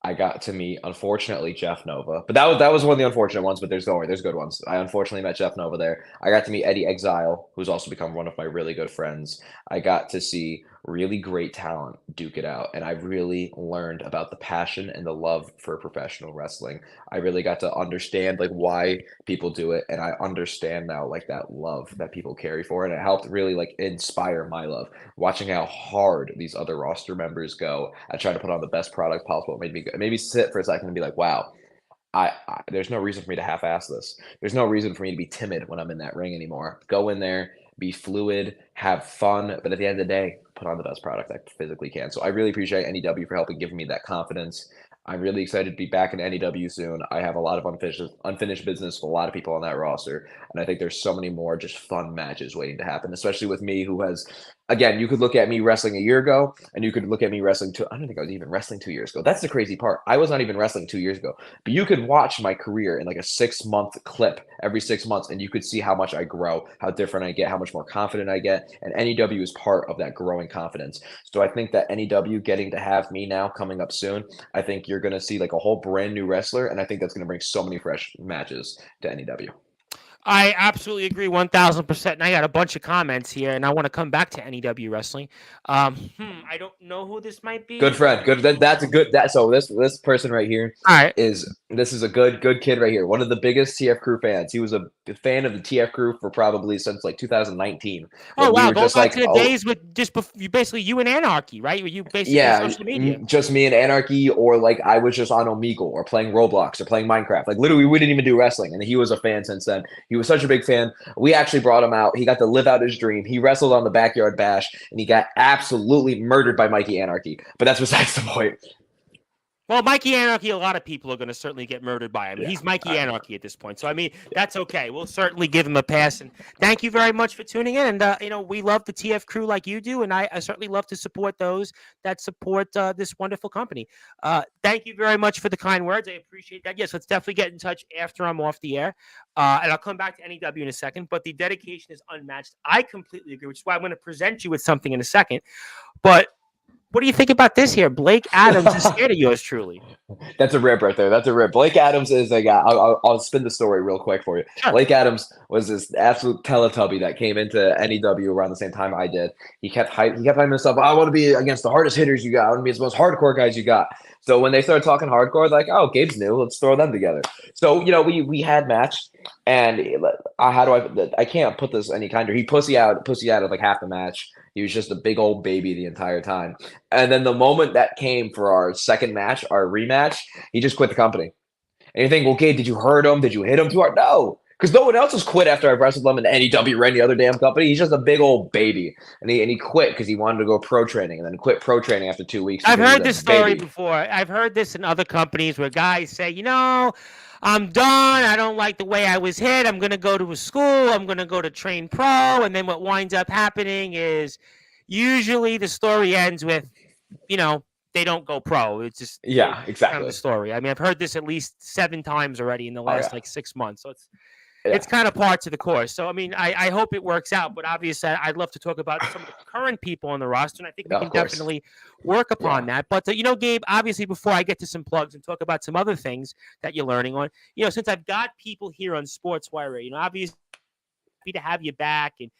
I got to meet, unfortunately, Jeff Nova. But that was one of the unfortunate ones, but there's good ones. I unfortunately met Jeff Nova there. I got to meet Eddie Exile, who's also become one of my really good friends. I got to see really great talent duke it out, and I really learned about the passion and the love for professional wrestling. I really got to understand like why people do it, and I understand now like that love that people carry for it. And it helped really like inspire my love. Watching how hard these other roster members go at trying to put on the best product possible made me sit for a second and be like, wow, I there's no reason for me to half-ass this. There's no reason for me to be timid when I'm in that ring anymore. Go in there, be fluid, have fun, but at the end of the day, put on the best product I physically can. So I really appreciate NEW for helping giving me that confidence. I'm really excited to be back in NEW soon. I have a lot of unfinished business with a lot of people on that roster, and I think there's so many more just fun matches waiting to happen, especially with me, who has, again, you could look at me wrestling a year ago, and you could look at me wrestling I don't think I was even wrestling 2 years ago. That's the crazy part. I was not even wrestling 2 years ago, but you could watch my career in like a 6-month clip every 6 months, and you could see how much I grow, how different I get, how much more confident I get, and NEW is part of that growing confidence. So I think that NEW getting to have me now coming up soon, I think you're going to see like a whole brand new wrestler, and I think that's going to bring so many fresh matches to NEW. I absolutely agree 1,000%. And I got a bunch of comments here, and I want to come back to NEW Wrestling. I don't know who this might be. Good friend. Good. That's a good. So this person right here is a good kid right here. One of the biggest TF Crew fans. He was a fan of the TF Crew for probably since like 2019. Oh wow, going back to the days with just basically you and Anarchy, right? Were you basically social media? Just me and Anarchy, or like I was just on Omegle or playing Roblox or playing Minecraft. Like literally, we didn't even do wrestling, and he was a fan since then. He was such a big fan. We actually brought him out. He got to live out his dream. He wrestled on the Backyard Bash, and he got absolutely murdered by Mikey Anarchy. But that's besides the point. Well, Mikey Anarchy, a lot of people are going to certainly get murdered by him. Yeah, he's Mikey Anarchy at this point. So, I mean, that's okay. We'll certainly give him a pass. And thank you very much for tuning in. And, we love the TF Crew like you do. And I certainly love to support those that support this wonderful company. Thank you very much for the kind words. I appreciate that. Yes, let's definitely get in touch after I'm off the air. And I'll come back to NEW in a second. But the dedication is unmatched. I completely agree, which is why I'm going to present you with something in a second. But what do you think about this here? Blake Adams is scared of yours truly. That's a rip right there. That's a rip. Blake Adams is a guy. I'll spin the story real quick for you. Sure. Blake Adams was this absolute Teletubby that came into NEW around the same time I did. He kept hyping himself. I want to be against the hardest hitters you got. I want to be the most hardcore guys you got. So when they started talking hardcore, like, oh, Gabe's new. Let's throw them together. So we had matched, and I can't put this any kinder. He pussy out of like half the match. He was just a big old baby the entire time. And then the moment that came for our second match, our rematch, he just quit the company. And you think, well, Gabe, did you hurt him? Did you hit him too hard? No, because no one else has quit after I wrestled him in NEW or any other damn company. He's just a big old baby. And he quit because he wanted to go pro training, and then quit pro training after 2 weeks. I've heard this story before. I've heard this in other companies where guys say, I'm done. I don't like the way I was hit. I'm going to go to a school. I'm going to go to train pro. And then what winds up happening is usually the story ends with, they don't go pro. It's just exactly kind of the story. I mean, I've heard this at least 7 times already in the last 6 months. So it's kind of part of the course. So, I mean, I hope it works out. But obviously, I'd love to talk about some of the current people on the roster. And I think we can definitely work upon that. But, Gabe, obviously, before I get to some plugs and talk about some other things that you're learning on, since I've got people here on Sportswire, obviously, to have you back. And,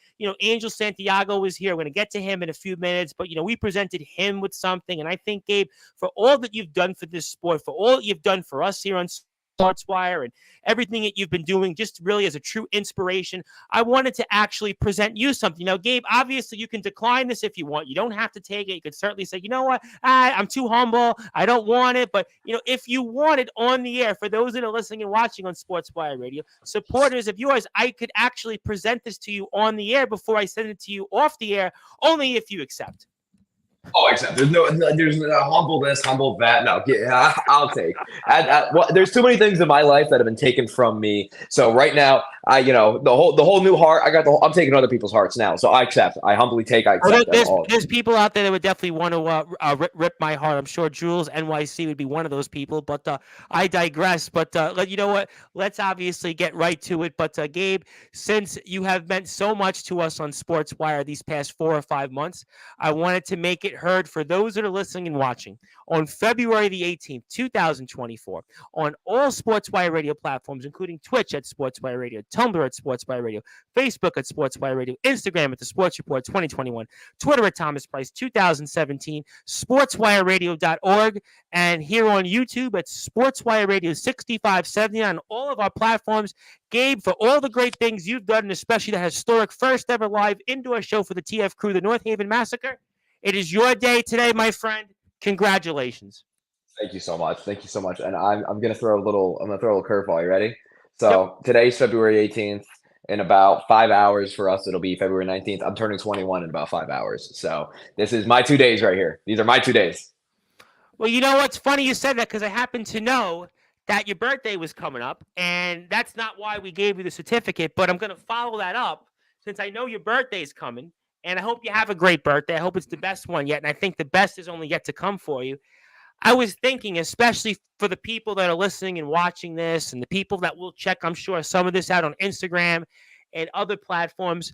Angel Santiago is here. We're going to get to him in a few minutes, but, we presented him with something. And I think, Gabe, for all that you've done for this sport, for all that you've done for us here on Sportswire and everything that you've been doing, just really as a true inspiration, I wanted to actually present you something. Now, Gabe, obviously you can decline this if you want. You don't have to take it. You could certainly say, you know what, I'm too humble. I don't want it. But, if you want it on the air, for those that are listening and watching on Sportswire Radio, supporters of yours, I could actually present this to you on the air before I send it to you off the air, only if you accept. Oh, except there's no humble this, humble that. No, I'll take. There's too many things in my life that have been taken from me. So right now, the whole new heart. I'm taking other people's hearts now. So I accept. I humbly take. I accept. There's people out there that would definitely want to rip my heart. I'm sure Jules NYC would be one of those people. But I digress. But you know what? Let's obviously get right to it. But Gabe, since you have meant so much to us on Sportswire these past 4 or 5 months, I wanted to make it heard for those that are listening and watching. On February the 18th, 2024, on all Sportswire Radio platforms, including Twitch at Sportswire Radio, Tumblr at Sportswire Radio, Facebook at Sportswire Radio, Instagram at The Sports Report 2021, Twitter at Thomas Price 2017, SportswireRadio.org, and here on YouTube at Sportswire Radio 6570 on all of our platforms. Gabe, for all the great things you've done, and especially the historic first ever live indoor show for the TF Crew, the North Haven Massacre, it is your day today, my friend. Congratulations. Thank you so much. Thank you so much. And I'm gonna throw a little curveball. You ready? So Today's February 18th. In about 5 hours for us, it'll be February 19th. I'm turning 21 in about 5 hours. So this is my 2 days right here. These are my 2 days. Well, you know what's funny you said that, because I happen to know that your birthday was coming up, and that's not why we gave you the certificate, but I'm going to follow that up since I know your birthday's coming. And I hope you have a great birthday. I hope it's the best one yet. And I think the best is only yet to come for you. I was thinking, especially for the people that are listening and watching this, and the people that will check, I'm sure, some of this out on Instagram and other platforms.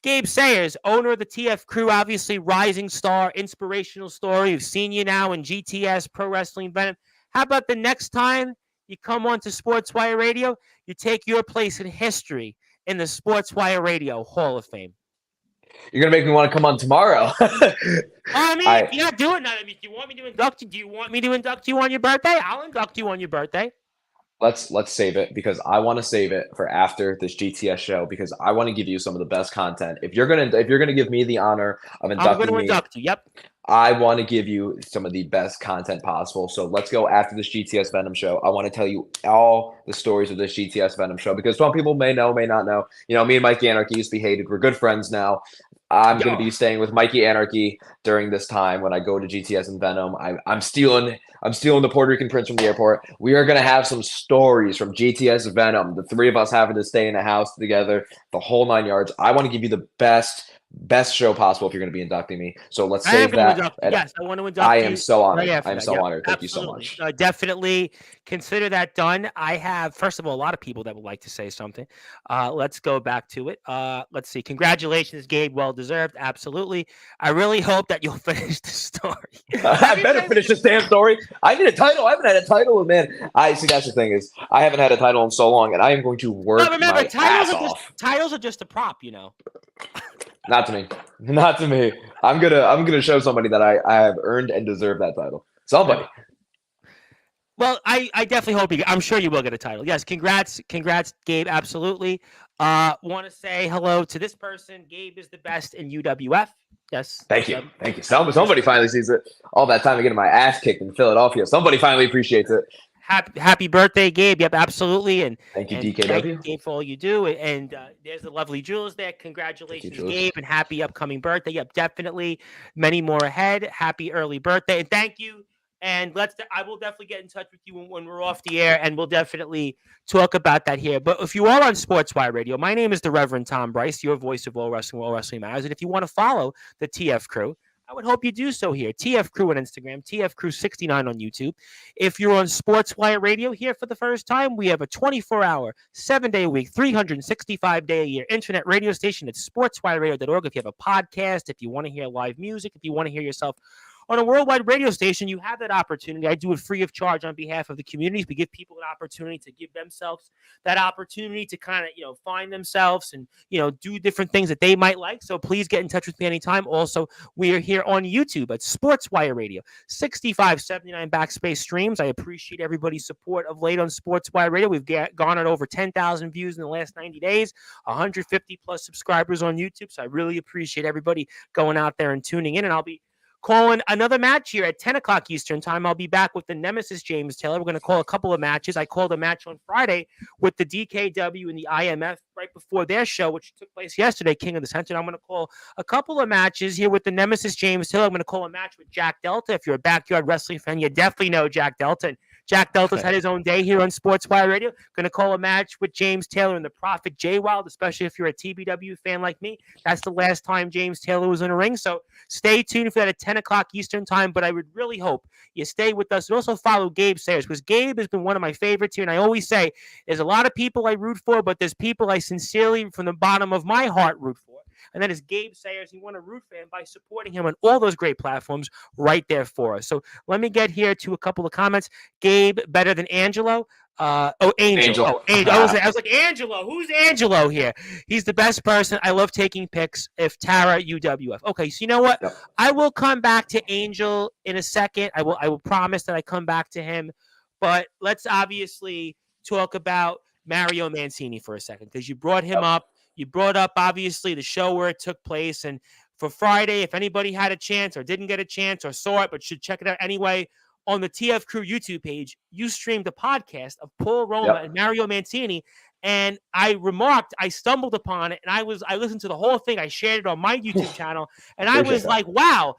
Gabe Sayers, owner of the TF Crew, obviously rising star, inspirational story. We've seen you now in GTS, Pro Wrestling Venom. How about the next time you come on to Sportswire Radio, you take your place in history in the Sportswire Radio Hall of Fame? You're gonna make me want to come on tomorrow. If you're not doing that, do you want me to induct you? Do you want me to induct you on your birthday? I'll induct you on your birthday. Let's save it, because I want to save it for after this GTS show, because I want to give you some of the best content. If you're gonna give me the honor of inducting I'm going to induct you. Yep. I want to give you some of the best content possible. So let's go after this GTS Venom show. I want to tell you all the stories of this GTS Venom show, because some people may know, may not know. Me and Mikey Anarchy used to be hated. We're good friends now. I'm going to be staying with Mikey Anarchy during this time when I go to GTS and Venom. I'm stealing the Puerto Rican Prince from the airport. We are going to have some stories from GTS Venom, the three of us having to stay in a house together, the whole 9 yards. I want to give you the best show possible if you're going to be inducting me. So let's save that. Yes, I want to induct you. I am so honored. I am so honored. Thank you so much. Definitely consider that done. I have, first of all, a lot of people that would like to say something. Let's go back to it. Let's see. Congratulations, Gabe. Well deserved. Absolutely. I really hope that you'll finish the story. I better finish this damn story. I need a title. I haven't had a title, man. See, that's the thing is, I haven't had a title in so long, and I am going to work my ass off. Titles are just a prop, Not to me. Not to me. I'm gonna show somebody that I have earned and deserve that title. Somebody. Well, I definitely hope I'm sure you will get a title. Yes, congrats, Gabe. Absolutely. Want to say hello to this person. Gabe is the best in UWF. Yes. Thank you. Somebody finally sees it. All that time of getting my ass kicked in Philadelphia. Somebody finally appreciates it. Happy birthday, Gabe. Yep, absolutely. And thank you, DKW. Thank you, Gabe, for all you do. And there's the lovely Jules there. Congratulations, Jules. Gabe, and happy upcoming birthday. Yep, definitely many more ahead. Happy early birthday. And thank you. And I will definitely get in touch with you when we're off the air, and we'll definitely talk about that here. But if you are on Sportswire Radio, my name is the Reverend Tom Bryce, your voice of all wrestling matters. And if you want to follow the TF Crew, I would hope you do so here. TF Crew on Instagram, TF Crew 69 on YouTube. If you're on Sportswire Radio here for the first time, we have a 24-hour, 7-day-a-week, 365-day-a-year internet radio station at sportswireradio.org. If you have a podcast, if you want to hear live music, if you want to hear yourself on a worldwide radio station, you have that opportunity. I do it free of charge on behalf of the communities. We give people an opportunity to give themselves that opportunity to kind of, find themselves and, do different things that they might like. So please get in touch with me anytime. Also, we are here on YouTube at Sportzwire Radio, 6579 backspace streams. I appreciate everybody's support of late on Sportswire Radio. We've garnered over 10,000 views in the last 90 days, 150 plus subscribers on YouTube. So I really appreciate everybody going out there and tuning in. And I'll be calling another match here at 10 o'clock Eastern time. I'll be back with the Nemesis James Taylor. We're going to call a couple of matches. I called a match on Friday with the DKW and the IMF right before their show, which took place yesterday, King of the Center. I'm going to call a couple of matches here with the Nemesis James Taylor. I'm going to call a match with Jack Delta. If you're a backyard wrestling fan, you definitely know Jack Delta. And Jack Delta's had his own day here on Sportswire Radio. Going to call a match with James Taylor and the Prophet Jay Wild, especially if you're a TBW fan like me. That's the last time James Taylor was in a ring. So stay tuned for that at 10 o'clock Eastern time. But I would really hope you stay with us and also follow Gabe Sayers, because Gabe has been one of my favorites here. And I always say there's a lot of people I root for, but there's people I sincerely, from the bottom of my heart, root for. And that is Gabe Sayers. He won a root fan by supporting him on all those great platforms right there for us. So let me get here to a couple of comments. Gabe, better than Angelo. Angel. Oh, Angel. I was like, Angelo. Who's Angelo here? He's the best person. I love taking pics. If Tara UWF. Okay, so you know what? Yep. I will come back to Angel in a second. I will promise that I come back to him. But let's obviously talk about Mario Mancini for a second, because you brought him up. You brought up, obviously, the show where it took place. And for Friday, if anybody had a chance or didn't get a chance or saw it but should check it out anyway, on the TF Crew YouTube page, you streamed a podcast of Paul Roma and Mario Mancini. And I stumbled upon it, and I listened to the whole thing. I shared it on my YouTube channel. And I was like, wow,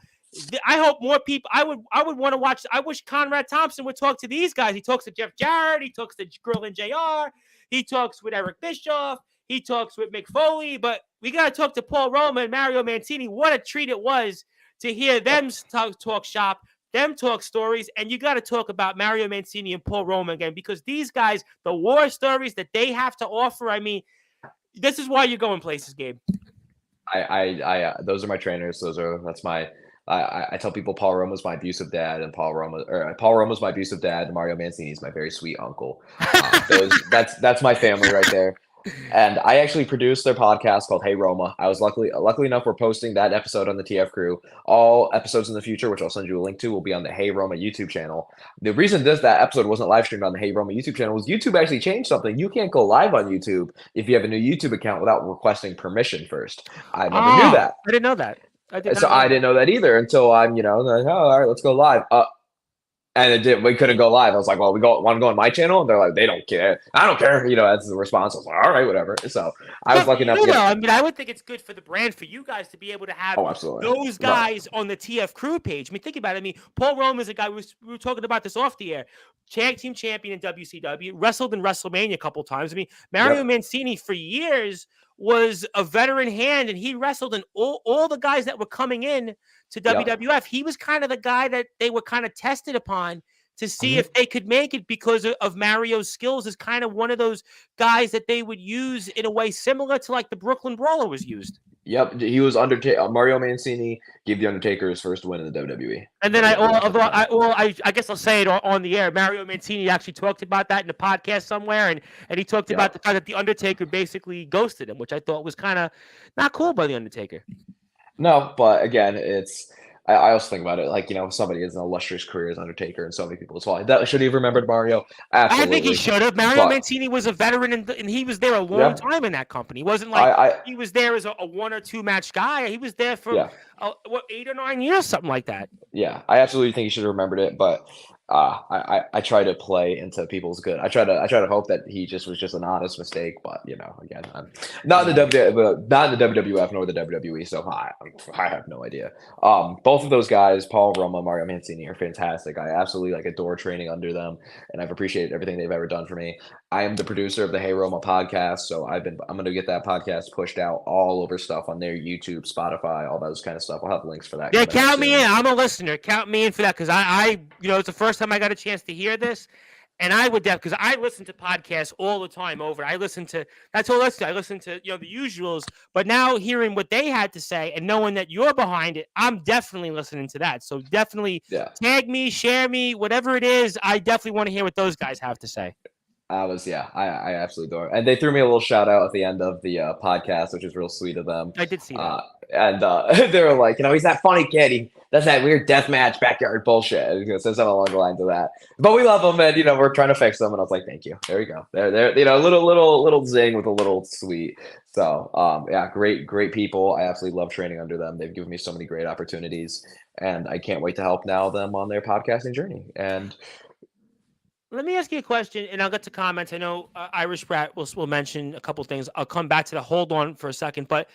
I hope more people, I would want to watch. I wish Conrad Thompson would talk to these guys. He talks to Jeff Jarrett. He talks to Grillen JR. He talks with Eric Bischoff. He talks with Mick Foley, but we got to talk to Paul Roma and Mario Mancini. What a treat it was to hear them talk shop, them talk stories, and you got to talk about Mario Mancini and Paul Roma again, because these guys, the war stories that they have to offer, I mean, this is why you're going places, Gabe. Those are my trainers. I tell people Paul Roma's my abusive dad, and Paul Roma's my abusive dad, and Mario Mancini is my very sweet uncle. That's my family right there. And I actually produced their podcast called Hey Roma. I was luckily enough, we're posting that episode on the TF Crew. All episodes in the future, which I'll send you a link to, will be on the Hey Roma YouTube channel. The reason that episode wasn't live streamed on the Hey Roma YouTube channel was YouTube actually changed something. You can't go live on YouTube if you have a new YouTube account without requesting permission first. I never knew that. I didn't know that. I didn't know that either until I'm, like, oh, all right, let's go live. And we couldn't go live. I was like, well, want to go on my channel? And they're like, they don't care. I don't care. That's the response. I was like, all right, whatever. So I was lucky enough. I would think it's good for the brand, for you guys to be able to have those guys on the TF Crew page. I mean, think about it. I mean, Paul Roma is a guy, we were talking about this off the air, tag team champion in WCW, wrestled in WrestleMania a couple times. I mean, Mario Mancini for years was a veteran hand, and he wrestled in all the guys that were coming in to WWF. He was kind of the guy that they were kind of tested upon to see if they could make it, because of Mario's skills as kind of one of those guys that they would use in a way similar to like the Brooklyn Brawler was used. Yep, he was Mario Mancini gave the Undertaker his first win in the WWE. And then I guess I'll say it on the air. Mario Mancini actually talked about that in a podcast somewhere, and he talked about the fact that the Undertaker basically ghosted him, which I thought was kind of not cool by the Undertaker. No, but again, I also think about it like, somebody has an illustrious career as Undertaker, and so many people as well. Should he have remembered Mario? Absolutely. I think he should have. Mario Mancini was a veteran, and he was there a long time in that company. It wasn't like he was there as a 1 or 2 match guy. He was there for 8 or 9 years, something like that. Yeah, I absolutely think he should have remembered it, but I try to play into people's good. I try to hope that he was just an honest mistake, but again, I'm not in the WWF nor the WWE, so I have no idea. Both of those guys, Paul Roma, Mario Mancini, are fantastic. I absolutely adore training under them, and I've appreciated everything they've ever done for me. I am the producer of the Hey Roma podcast, so I'm going to get that podcast pushed out all over stuff on their YouTube, Spotify, all those kind of stuff. I'll have links for that. Yeah, count me in. I'm a listener. Count me in for that, because I it's the first time I got a chance to hear this, And I would because I listen to podcasts all the time over. That's all I listen to. I listen to the usuals, but now hearing what they had to say and knowing that you're behind it, I'm definitely listening to that. So definitely Yeah. tag me, share me, whatever it is. I definitely want to hear what those guys have to say. I absolutely adore it. And they threw me a little shout out at the end of the podcast, which is real sweet of them. I did see that. And they were like, he's that funny kid. He does that weird deathmatch backyard bullshit. And he says something along the lines of that. But we love him, and we're trying to fix them. And I was like, thank you. There we go. There. Little zing with a little sweet. So yeah, great people. I absolutely love training under them. They've given me so many great opportunities, and I can't wait to help now them on their podcasting journey. And let me ask you a question, and I'll get to comments. I know Irish Brat will mention a couple things. I'll come back to that. Hold on for a second. But,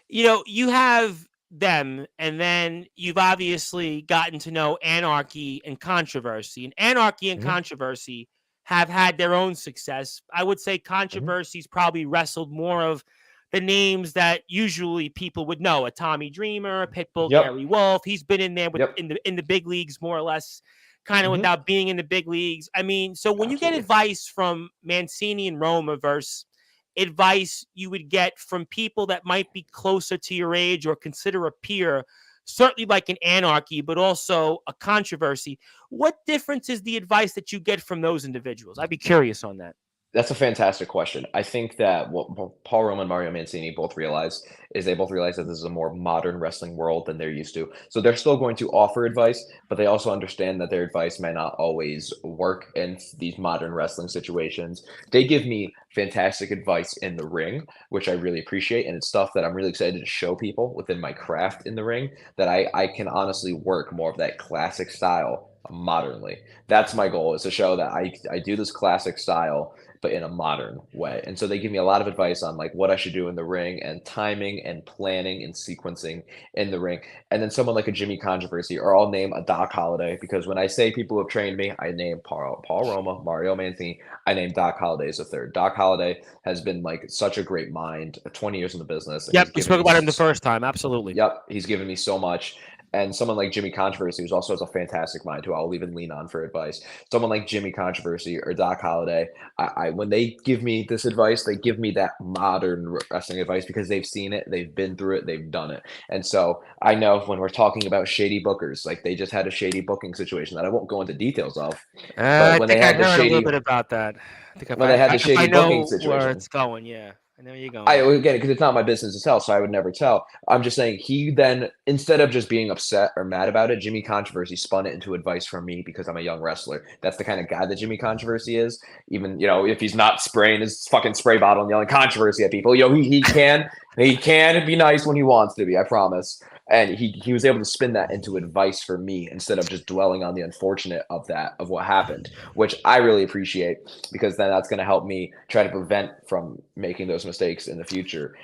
you have them, and then you've obviously gotten to know Anarchy and Controversy. And Anarchy and Controversy have had their own success. I would say Controversy's probably wrestled more of the names that usually people would know. A Tommy Dreamer, a Pitbull, Gary Wolf. He's been in there in the big leagues more or less, kind of without being in the big leagues. I mean, so when you get advice from Mancini and Roma versus advice you would get from people that might be closer to your age or consider a peer, certainly like an Anarchy, but also a Controversy, what difference is the advice that you get from those individuals? I'd be curious on that. That's a fantastic question. I think that what Paul Roma and Mario Mancini both realize is they both realize that this is a more modern wrestling world than they're used to. So they're still going to offer advice, but they also understand that their advice may not always work in these modern wrestling situations. They give me fantastic advice in the ring, which I really appreciate. And it's stuff that I'm really excited to show people within my craft in the ring, that I can honestly work more of that classic style modernly. That's my goal, is to show that I do this classic style, but in a modern way. And so they give me a lot of advice on like what I should do in the ring, and timing and planning and sequencing in the ring. And then someone like a Jimmy Controversy, or I'll name a Doc Holliday, because when I say people who have trained me, I name Paul Roma, Mario Mancini, I name Doc Holliday as a third. Doc Holliday has been like such a great mind, 20 years in the business. Yep, we spoke about him the first time. Absolutely. Yep, he's given me so much. And someone like Jimmy Controversy, who's also has a fantastic mind, who I'll even lean on for advice. Someone like Jimmy Controversy or Doc Holliday, I when they give me this advice, they give me that modern wrestling advice because they've seen it, they've been through it, they've done it. And so I know when we're talking about shady bookers, like they just had a shady booking situation that I won't go into details of. But when they had the shady, a little bit about that. When they had the shady booking situation, where it's going, yeah. I know you're going. Again, because it's not my business to tell, so I would never tell. I'm just saying, he then, instead of just being upset or mad about it, Jimmy Controversy spun it into advice from me because I'm a young wrestler. That's the kind of guy that Jimmy Controversy is. Even, if he's not spraying his fucking spray bottle and yelling controversy at people, he can be nice when he wants to be, I promise. And he was able to spin that into advice for me instead of just dwelling on the unfortunate of what happened, which I really appreciate, because then that's going to help me try to prevent from making those mistakes in the future.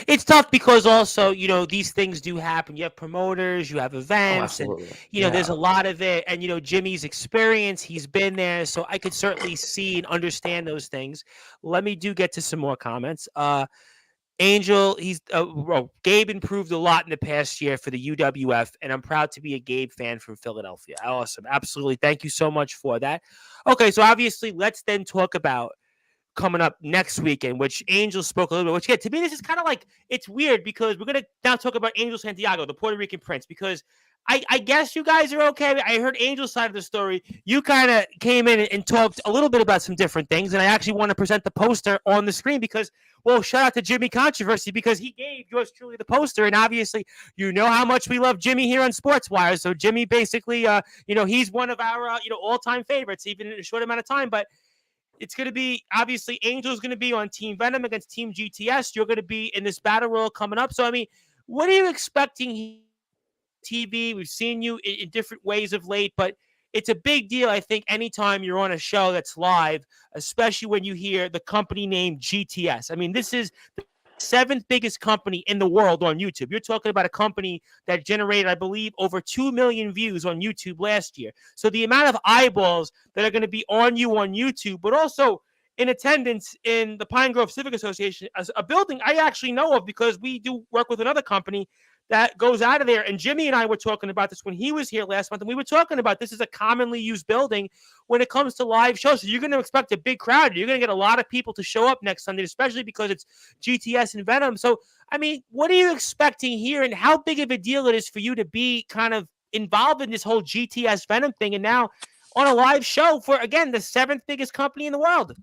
It's tough because also, these things do happen. You have promoters, you have events, and, there's a lot of it. And, Jimmy's experience, he's been there. So I could certainly see and understand those things. Let me get to some more comments. Angel, Gabe improved a lot in the past year for the UWF, and I'm proud to be a Gabe fan from Philadelphia. Awesome. Absolutely. Thank you so much for that. Okay, so obviously let's then talk about coming up next weekend, which Angel spoke a little bit, which to me, this is kind of like, it's weird because we're going to now talk about Angel Santiago, the Puerto Rican prince, because I guess you guys are okay. I heard Angel's side of the story. You kind of came in and talked a little bit about some different things, and I actually want to present the poster on the screen because, well, shout out to Jimmy Controversy because he gave yours truly the poster, and obviously you know how much we love Jimmy here on Sportswire. So Jimmy basically, he's one of our all-time favorites, even in a short amount of time, but it's going to be, obviously, Angel's going to be on Team Venom against Team GTS. You're going to be in this battle royal coming up. So, I mean, what are you expecting TV? We've seen you in different ways of late, but it's a big deal, I think, anytime you're on a show that's live, especially when you hear the company name GTS. I mean, this is the seventh biggest company in the world on YouTube. You're talking about a company that generated, I believe, over 2 million views on YouTube last year. So the amount of eyeballs that are going to be on you on YouTube, but also in attendance in the Pine Grove Civic Association, as a building I actually know of because we do work with another company. that goes out of there. And Jimmy and I were talking about this when he was here last month, and we were talking about this is a commonly used building when it comes to live shows. So you're going to expect a big crowd. You're going to get a lot of people to show up next Sunday, especially because it's GTS and Venom. So, I mean, what are you expecting here, and how big of a deal it is for you to be kind of involved in this whole GTS Venom thing, and now on a live show for, again, the seventh biggest company in the world?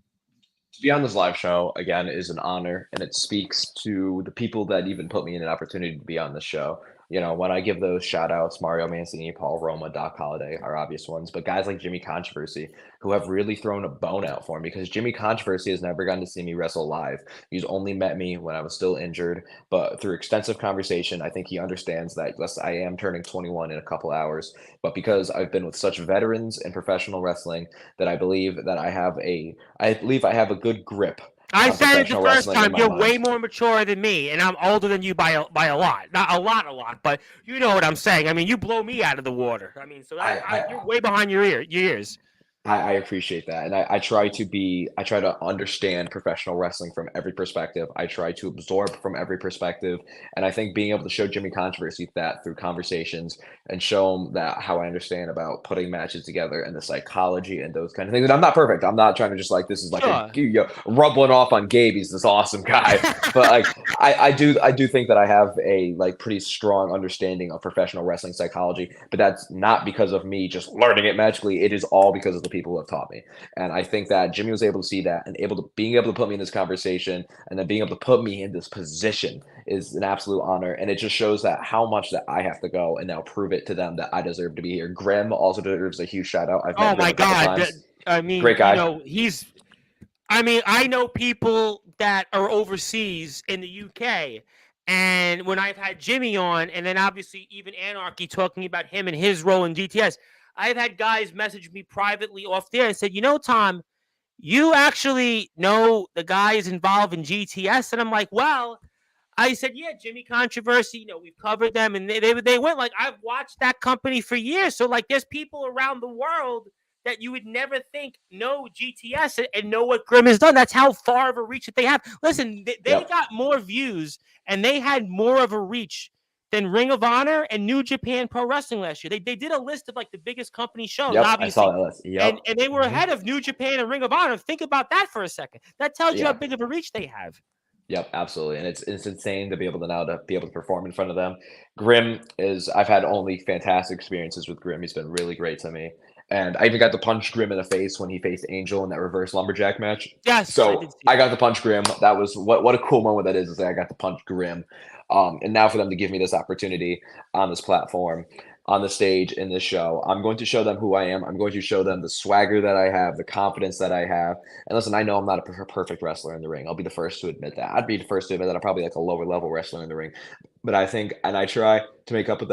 To be on this live show again is an honor, and it speaks to the people that even put me in an opportunity to be on the show. You know, when I give those shout outs, Mario Mancini, Paul Roma, Doc Holliday are obvious ones, but guys like Jimmy Controversy, who have really thrown a bone out for me, because Jimmy Controversy has never gotten to see me wrestle live. He's only met me when I was still injured, but through extensive conversation, I think he understands that, yes, I am turning 21 in a couple hours, but because I've been with such veterans in professional wrestling, that I believe I have a good grip. I on said it the professional first wrestling in time. my You're mind. way more mature than me, and I'm older than you by a lot. Not a lot, but you know what I'm saying. I mean, you blow me out of the water. I mean, so you're way behind your ears. I appreciate that. And I try to understand professional wrestling from every perspective. I try to absorb from every perspective. And I think being able to show Jimmy Controversy that through conversations and show him that how I understand about putting matches together and the psychology and those kind of things. And I'm not perfect. I'm not trying to just like, this is like rub one off on Gabe. He's this awesome guy. But like, I do think that I have a like pretty strong understanding of professional wrestling psychology, but that's not because of me just learning it magically. It is all because of the people who have taught me. And I think that Jimmy was able to see that and being able to put me in this conversation and then being able to put me in this position is an absolute honor. And it just shows that how much that I have to go and now prove it to them that I deserve to be here. Grim also deserves a huge shout out. I've met him a couple times. I mean, great guy. You know, I know people that are overseas in the UK, and when I've had Jimmy on, and then obviously even Anarchy talking about him and his role in GTS, I've had guys message me privately off there and said, you know, Tom, you actually know the guys involved in GTS? And I'm like, well, I said, yeah, Jimmy Controversy, you know, we've covered them. And they went like, I've watched that company for years. So like there's people around the world that you would never think know GTS and know what Grim has done. That's how far of a reach that they have. Listen, they got more views and they had more of a reach than Ring of Honor and New Japan Pro Wrestling last year. They did a list of like the biggest company shows, obviously. I saw that list. And they were ahead of New Japan and Ring of Honor. Think about that for a second. That tells you how big of a reach they have. Yep, absolutely. And it's insane to be able to perform in front of them. Grim I've had only fantastic experiences with Grim. He's been really great to me. And I even got to punch Grim in the face when he faced Angel in that reverse lumberjack match. Yes. So I got to punch Grim. That was what a cool moment that is that I got to punch Grim. And now for them to give me this opportunity on this platform, on the stage in this show, I'm going to show them who I am. I'm going to show them the swagger that I have, the confidence that I have. And listen, I know I'm not a perfect wrestler in the ring. I'll be the first to admit that. I'd be the first to admit that I'm probably like a lower level wrestler in the ring. But I think, and I try to make up for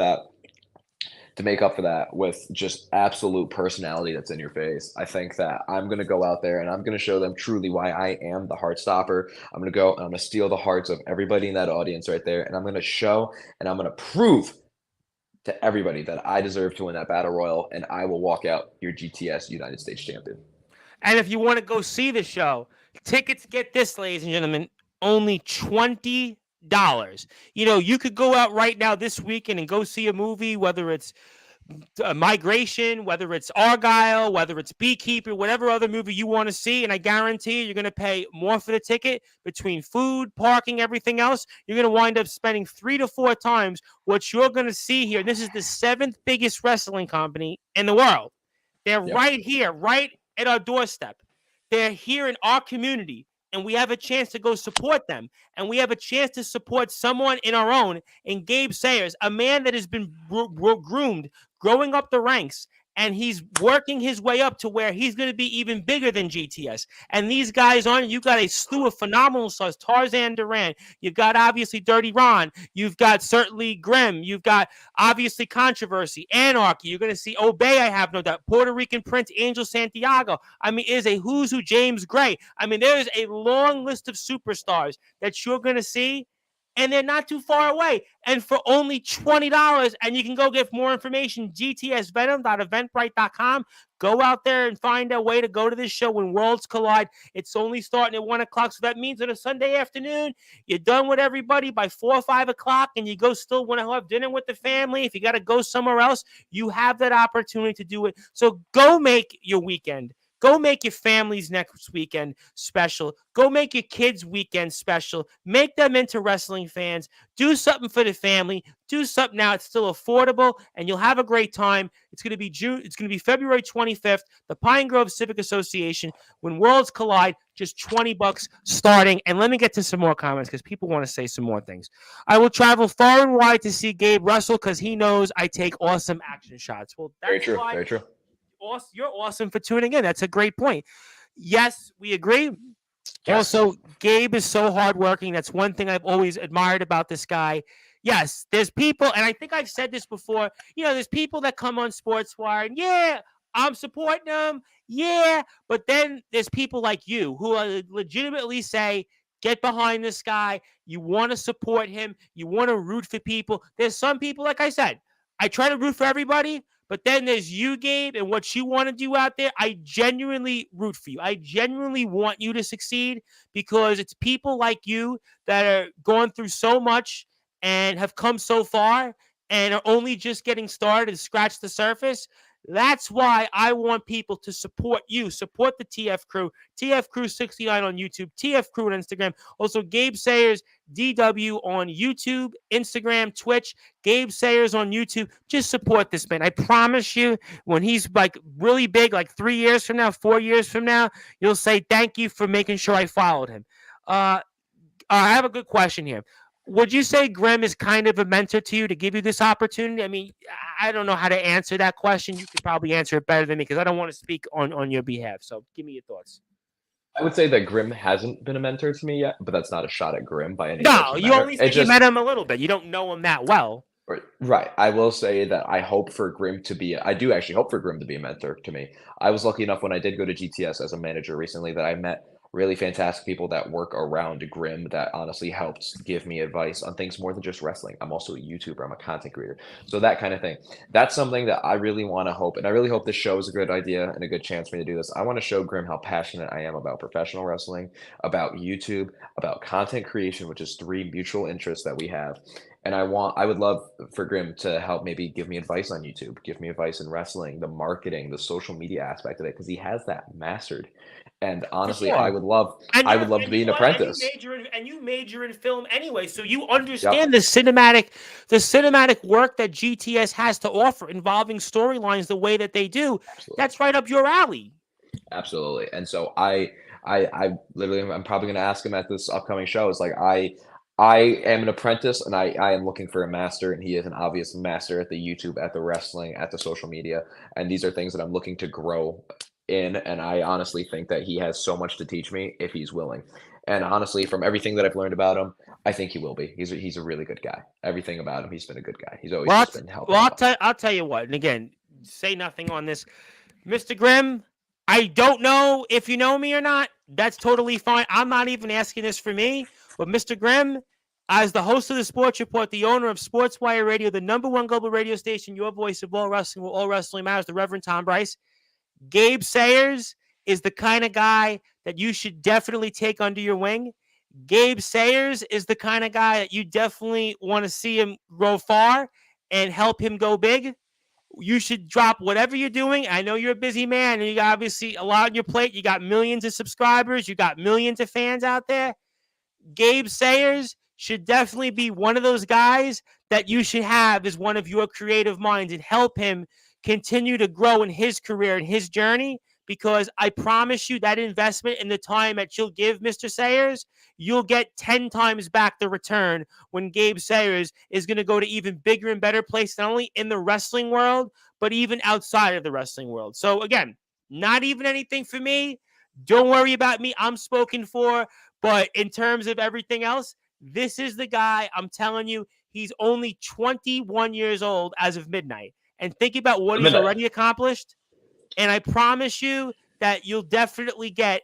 that with just absolute personality that's in your face. I think that I'm going to go out there and I'm going to show them truly why I am the heart stopper. I'm going to go and I'm going to steal the hearts of everybody in that audience right there. And I'm going to show and I'm going to prove to everybody that I deserve to win that battle royal, and I will walk out your GTS United States champion. And if you want to go see the show, tickets, get this, ladies and gentlemen, only $20. You know, you could go out right now this weekend and go see a movie, whether it's Migration, whether it's Argyle, whether it's Beekeeper, whatever other movie you want to see, and I guarantee you're going to pay more for the ticket between food, parking, everything else. You're going to wind up spending 3 to 4 times what you're going to see here. This is the 7th biggest wrestling company in the world. They're right here, right at our doorstep. They're here in our community, and we have a chance to go support them. And we have a chance to support someone in our own, in Gabe Sayers, a man that has been groomed, growing up the ranks, and he's working his way up to where he's going to be even bigger than GTS. And these guys you got a slew of phenomenal stars, Tarzan Duran. You've got obviously Dirty Ron. You've got certainly Grim. You've got obviously Controversy, Anarchy. You're going to see Obey, I have no doubt. Puerto Rican Prince, Angel Santiago. I mean, it is a who's who, James Gray. I mean, there is a long list of superstars that you're going to see. and they're not too far away. And for only $20, and you can go get more information, gtsvenom.eventbrite.com. Go out there and find a way to go to this show when worlds collide. It's only starting at 1 o'clock, so that means on a Sunday afternoon, you're done with everybody by 4 or 5 o'clock, and you go still want to have dinner with the family. If you got to go somewhere else, you have that opportunity to do it. So go make your weekend. Go make your family's next weekend special. Go make your kids' weekend special. Make them into wrestling fans. Do something for the family. Do something now. It's still affordable, and you'll have a great time. It's going to be June. It's going to be February 25th. The Pine Grove Civic Association. When worlds collide, just $20 starting. And let me get to some more comments because people want to say some more things. I will travel far and wide to see Gabe wrestle because he knows I take awesome action shots. Well, that's Very true. why Very true. you're awesome for tuning in. That's a great point. Yes, we agree. Yes. Also, Gabe is so hardworking. That's one thing I've always admired about this guy. Yes, there's people, and I think I've said this before, there's people that come on Sportswire, and yeah, I'm supporting them. Yeah, but then there's people like you who legitimately say, get behind this guy. You want to support him. You want to root for people. There's some people, like I said, I try to root for everybody. But then there's you, Gabe, and what you want to do out there. I genuinely root for you. I genuinely want you to succeed because it's people like you that are going through so much and have come so far and are only just getting started and scratch the surface. That's why I want people to support you. Support the TF Crew. TF Crew 69 on YouTube. TF Crew on Instagram. Also, Gabe Sayers, DW on YouTube, Instagram, Twitch. Gabe Sayers on YouTube. Just support this man. I promise you, when he's like really big, like 3 years from now, 4 years from now, you'll say thank you for making sure I followed him. I have a good question here. Would you say Grim is kind of a mentor to you to give you this opportunity? I mean, I don't know how to answer that question. You could probably answer it better than me because I don't want to speak on your behalf. So give me your thoughts. I would say that Grim hasn't been a mentor to me yet, but that's not a shot at Grim by any No, stretch you of only the matter. think you met him a little bit. You don't know him that well. Right. I will say that I hope for Grim to be. I do actually hope for Grim to be a mentor to me. I was lucky enough when I did go to GTS as a manager recently that I met really fantastic people that work around Grim that honestly helped give me advice on things more than just wrestling. I'm also a YouTuber. I'm a content creator. So that kind of thing. That's something that I really want to hope. And I really hope this show is a good idea and a good chance for me to do this. I want to show Grim how passionate I am about professional wrestling, about YouTube, about content creation, which is 3 mutual interests that we have. And I would love for Grim to help maybe give me advice on YouTube, give me advice in wrestling, the marketing, the social media aspect of it, because he has that mastered. And honestly, sure. I would love to be an apprentice. And you major in film anyway, so you Yep. understand the cinematic work that GTS has to offer involving storylines the way that they do. Absolutely. That's right up your alley. Absolutely. And so I literally, I'm probably going to ask him at this upcoming show. It's like, I am an apprentice and I am looking for a master, and he is an obvious master at the YouTube, at the wrestling, at the social media. And these are things that I'm looking to grow in. And I honestly think that he has so much to teach me if he's willing. And honestly, from everything that I've learned about him, I think he will be. He's a really good guy. Everything about him, he's been a good guy. He's always just been helping. Well, I'll tell you what. And again, say nothing on this, Mr. Grimm. I don't know if you know me or not. That's totally fine. I'm not even asking this for me. But Mr. Grimm, as the host of the Sports Report, the owner of Sportswire Radio, the #1 global radio station, your voice of all wrestling, where all wrestling matters, the Reverend Tom Bryce, Gabe Sayers is the kind of guy that you should definitely take under your wing. Gabe Sayers is the kind of guy that you definitely want to see him grow far and help him go big. You should drop whatever you're doing. I know you're a busy man and you got obviously a lot on your plate. You got millions of subscribers. You got millions of fans out there. Gabe Sayers should definitely be one of those guys that you should have as one of your creative minds and help him continue to grow in his career and his journey, because I promise you that investment in the time that you'll give Mr. Sayers, you'll get 10 times back the return when Gabe Sayers is going to go to even bigger and better place, not only in the wrestling world, but even outside of the wrestling world. So again, not even anything for me. Don't worry about me. I'm spoken for. But in terms of everything else, this is the guy. I'm telling you, he's only 21 years old as of midnight. And think about what he's already accomplished. And I promise you that you'll definitely get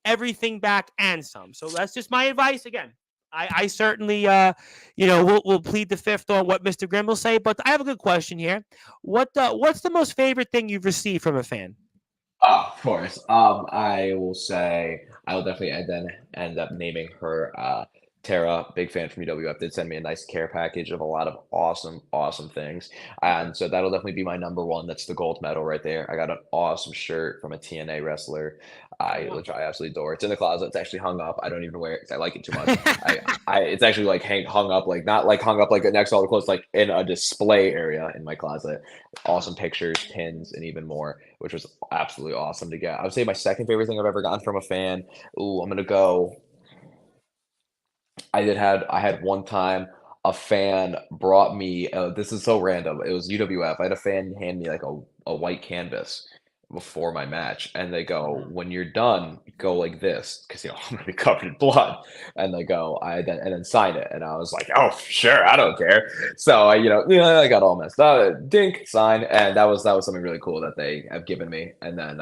everything back and some. So that's just my advice. Again, I certainly, will plead the fifth on what Mr. Grimm will say. But I have a good question here. What's the most favorite thing you've received from a fan? Oh, of course. I will say I will definitely then end up naming her Tara, big fan from UWF, did send me a nice care package of a lot of awesome, awesome things. And so that'll definitely be my number one. That's the gold medal right there. I got an awesome shirt from a TNA wrestler. Oh, Which I absolutely adore. It's in the closet. It's actually hung up. I don't even wear it because I like it too much. It's actually like hung up, like not like hung up like next to all the clothes, like in a display area in my closet. Awesome pictures, pins, and even more, which was absolutely awesome to get. I would say my second favorite thing I've ever gotten from a fan. Ooh, I'm gonna go. I had one time a fan brought me. This is so random. It was UWF. I had a fan hand me like a white canvas before my match, and they go, wow. "When you're done, go like this, because I'm gonna be covered in blood." And they go, and then sign it, and I was like, "Oh, sure, I don't care." So I got all messed up. Dink, sign, and that was something really cool that they have given me, and then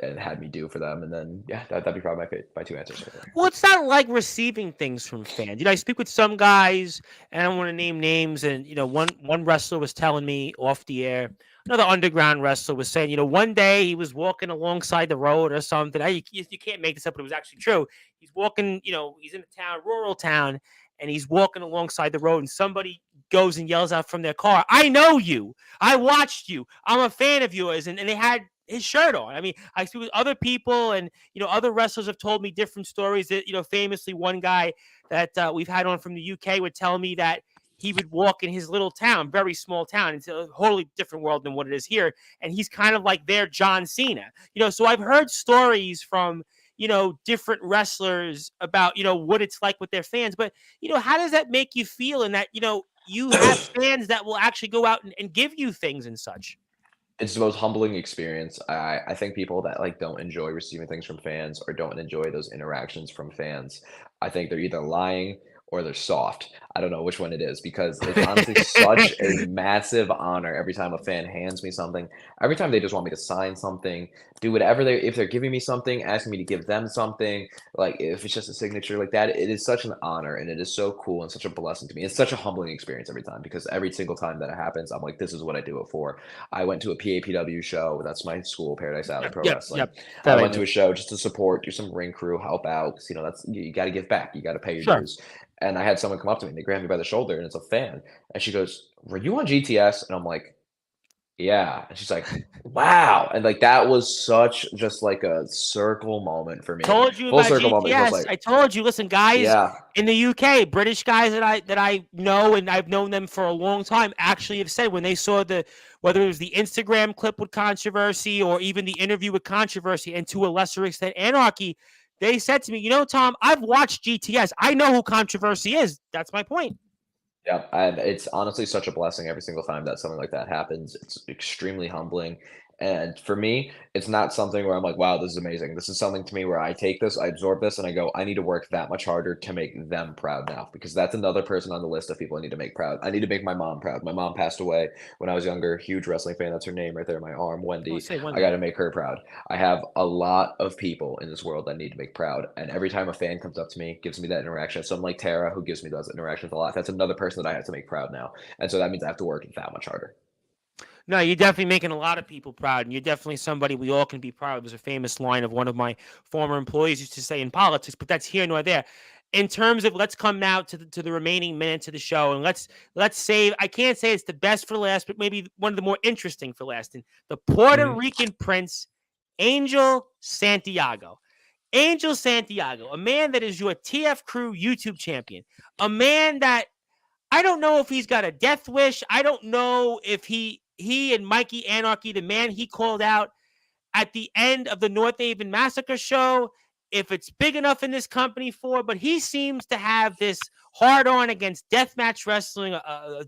and had me do for them, and then yeah, that'd be probably my two answers right there. Well, it's not like receiving things from fans. I speak with some guys, and I don't want to name names. And one wrestler was telling me off the air. Another underground wrestler was saying, one day he was walking alongside the road or something. You can't make this up, but it was actually true. He's walking, he's in a town, rural town, and he's walking alongside the road, and somebody goes and yells out from their car, "I know you. I watched you. I'm a fan of yours." And they had his shirt on. I mean, I speak with other people, and other wrestlers have told me different stories. That famously, one guy that we've had on from the UK would tell me that he would walk in his little town, very small town. It's a wholly different world than what it is here, and he's kind of like their John Cena. So I've heard stories from different wrestlers about what it's like with their fans. But how does that make you feel? And that you have fans that will actually go out and give you things and such. It's the most humbling experience. I think people that like don't enjoy receiving things from fans or don't enjoy those interactions from fans, I think they're either lying or they're soft. I don't know which one it is because it's honestly such a massive honor every time a fan hands me something. Every time they just want me to sign something, do whatever they if they're giving me something, asking me to give them something, like if it's just a signature like that, it is such an honor and it is so cool and such a blessing to me. It's such a humbling experience every time because every single time that it happens, I'm like, this is what I do it for. I went to a PAPW show. That's my school, Paradise Alley Yep, Pro yep, Wrestling. yep. I That I went to do. a show just to support, do some ring crew, help out. 'Cause, that's you got to give back. You got to pay your Sure. dues. And I had someone come up to me and they grabbed me by the shoulder, and it's a fan. And she goes, "Were you on GTS?" And I'm like, "Yeah." And she's like, "Wow." And like that was such just like a circle moment for me. Told you Full about circle moment. It was GTS. like, I told you. Listen, guys yeah, in the UK, British guys that I know, and I've known them for a long time, actually have said when they saw whether it was the Instagram clip with controversy or even the interview with controversy, and to a lesser extent Anarchy, they said to me, Tom, I've watched GTS. I know who controversy is. That's my point. yeah, and it's honestly such a blessing every single time that something like that happens. It's extremely humbling. And for me, it's not something where I'm like, wow, this is amazing. This is something to me where I take this, I absorb this, and I go, I need to work that much harder to make them proud now because that's another person on the list of people I need to make proud. I need to make my mom proud. My mom passed away when I was younger, huge wrestling fan. That's her name right there in my arm, Oh, Wendy. say one I got day. to make her proud. I have a lot of people in this world I need to make proud. And every time a fan comes up to me, gives me that interaction, someone like Tara, who gives me those interactions a lot, that's another person that I have to make proud now. And so that means I have to work that much harder. No, you're definitely making a lot of people proud, and you're definitely somebody we all can be proud of. There's a famous line of one of my former employees used to say in politics, but that's here nor there. In terms of, let's come now to the remaining minutes of the show, and let's save. I can't say it's the best for last, but maybe one of the more interesting for last. And the Puerto Mhm. Rican Prince, Angel Santiago. Angel Santiago, a man that is your TF Crew YouTube champion, a man that I don't know if he's got a death wish. I don't know if he and Mikey Anarchy, the man he called out at the end of the North Haven Massacre show, if it's big enough in this company for, but he seems to have this hard on against deathmatch wrestling,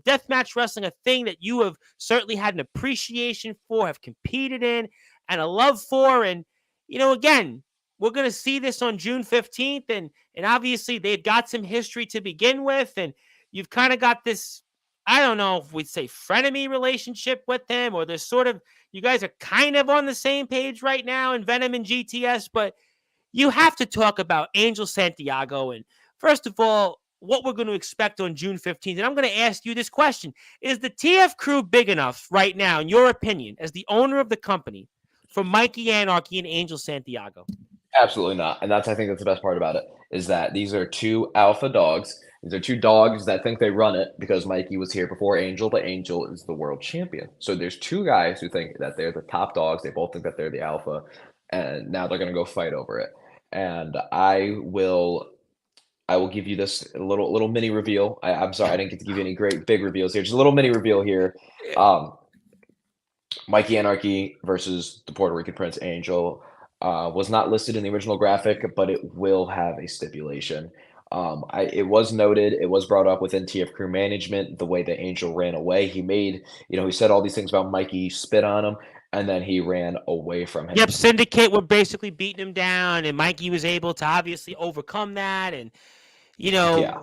deathmatch wrestling, a thing that you have certainly had an appreciation for, have competed in, and a love for. And, again, we're going to see this on June 15th. And obviously they've got some history to begin with. And you've kind of got this, I don't know if we'd say frenemy relationship with him, or there's sort of, you guys are kind of on the same page right now in Venom and GTS, but you have to talk about Angel Santiago. And First of all, what we're going to expect on June 15th. And I'm going to ask you this question. Is the TF crew big enough right now, in your opinion, as the owner of the company, for Mikey Anarchy and Angel Santiago? Absolutely not. And I think that's the best part about it, is that these are two alpha dogs. These are two dogs that think they run it because Mikey was here before Angel, but Angel is the world champion. So there's two guys who think that they're the top dogs. They both think that they're the alpha, and now they're going to go fight over it. And I will give you this little mini reveal. I'm sorry, I didn't get to give you any great big reveals here. Just a little mini reveal here. Mikey Anarchy versus the Puerto Rican Prince Angel was not listed in the original graphic, but it will have a stipulation. It was noted, it was brought up within TF Crew management, the way that Angel ran away. He said all these things about Mikey, spit on him, and then he ran away from him. Yep, Syndicate were basically beating him down, and Mikey was able to obviously overcome that. And, yeah,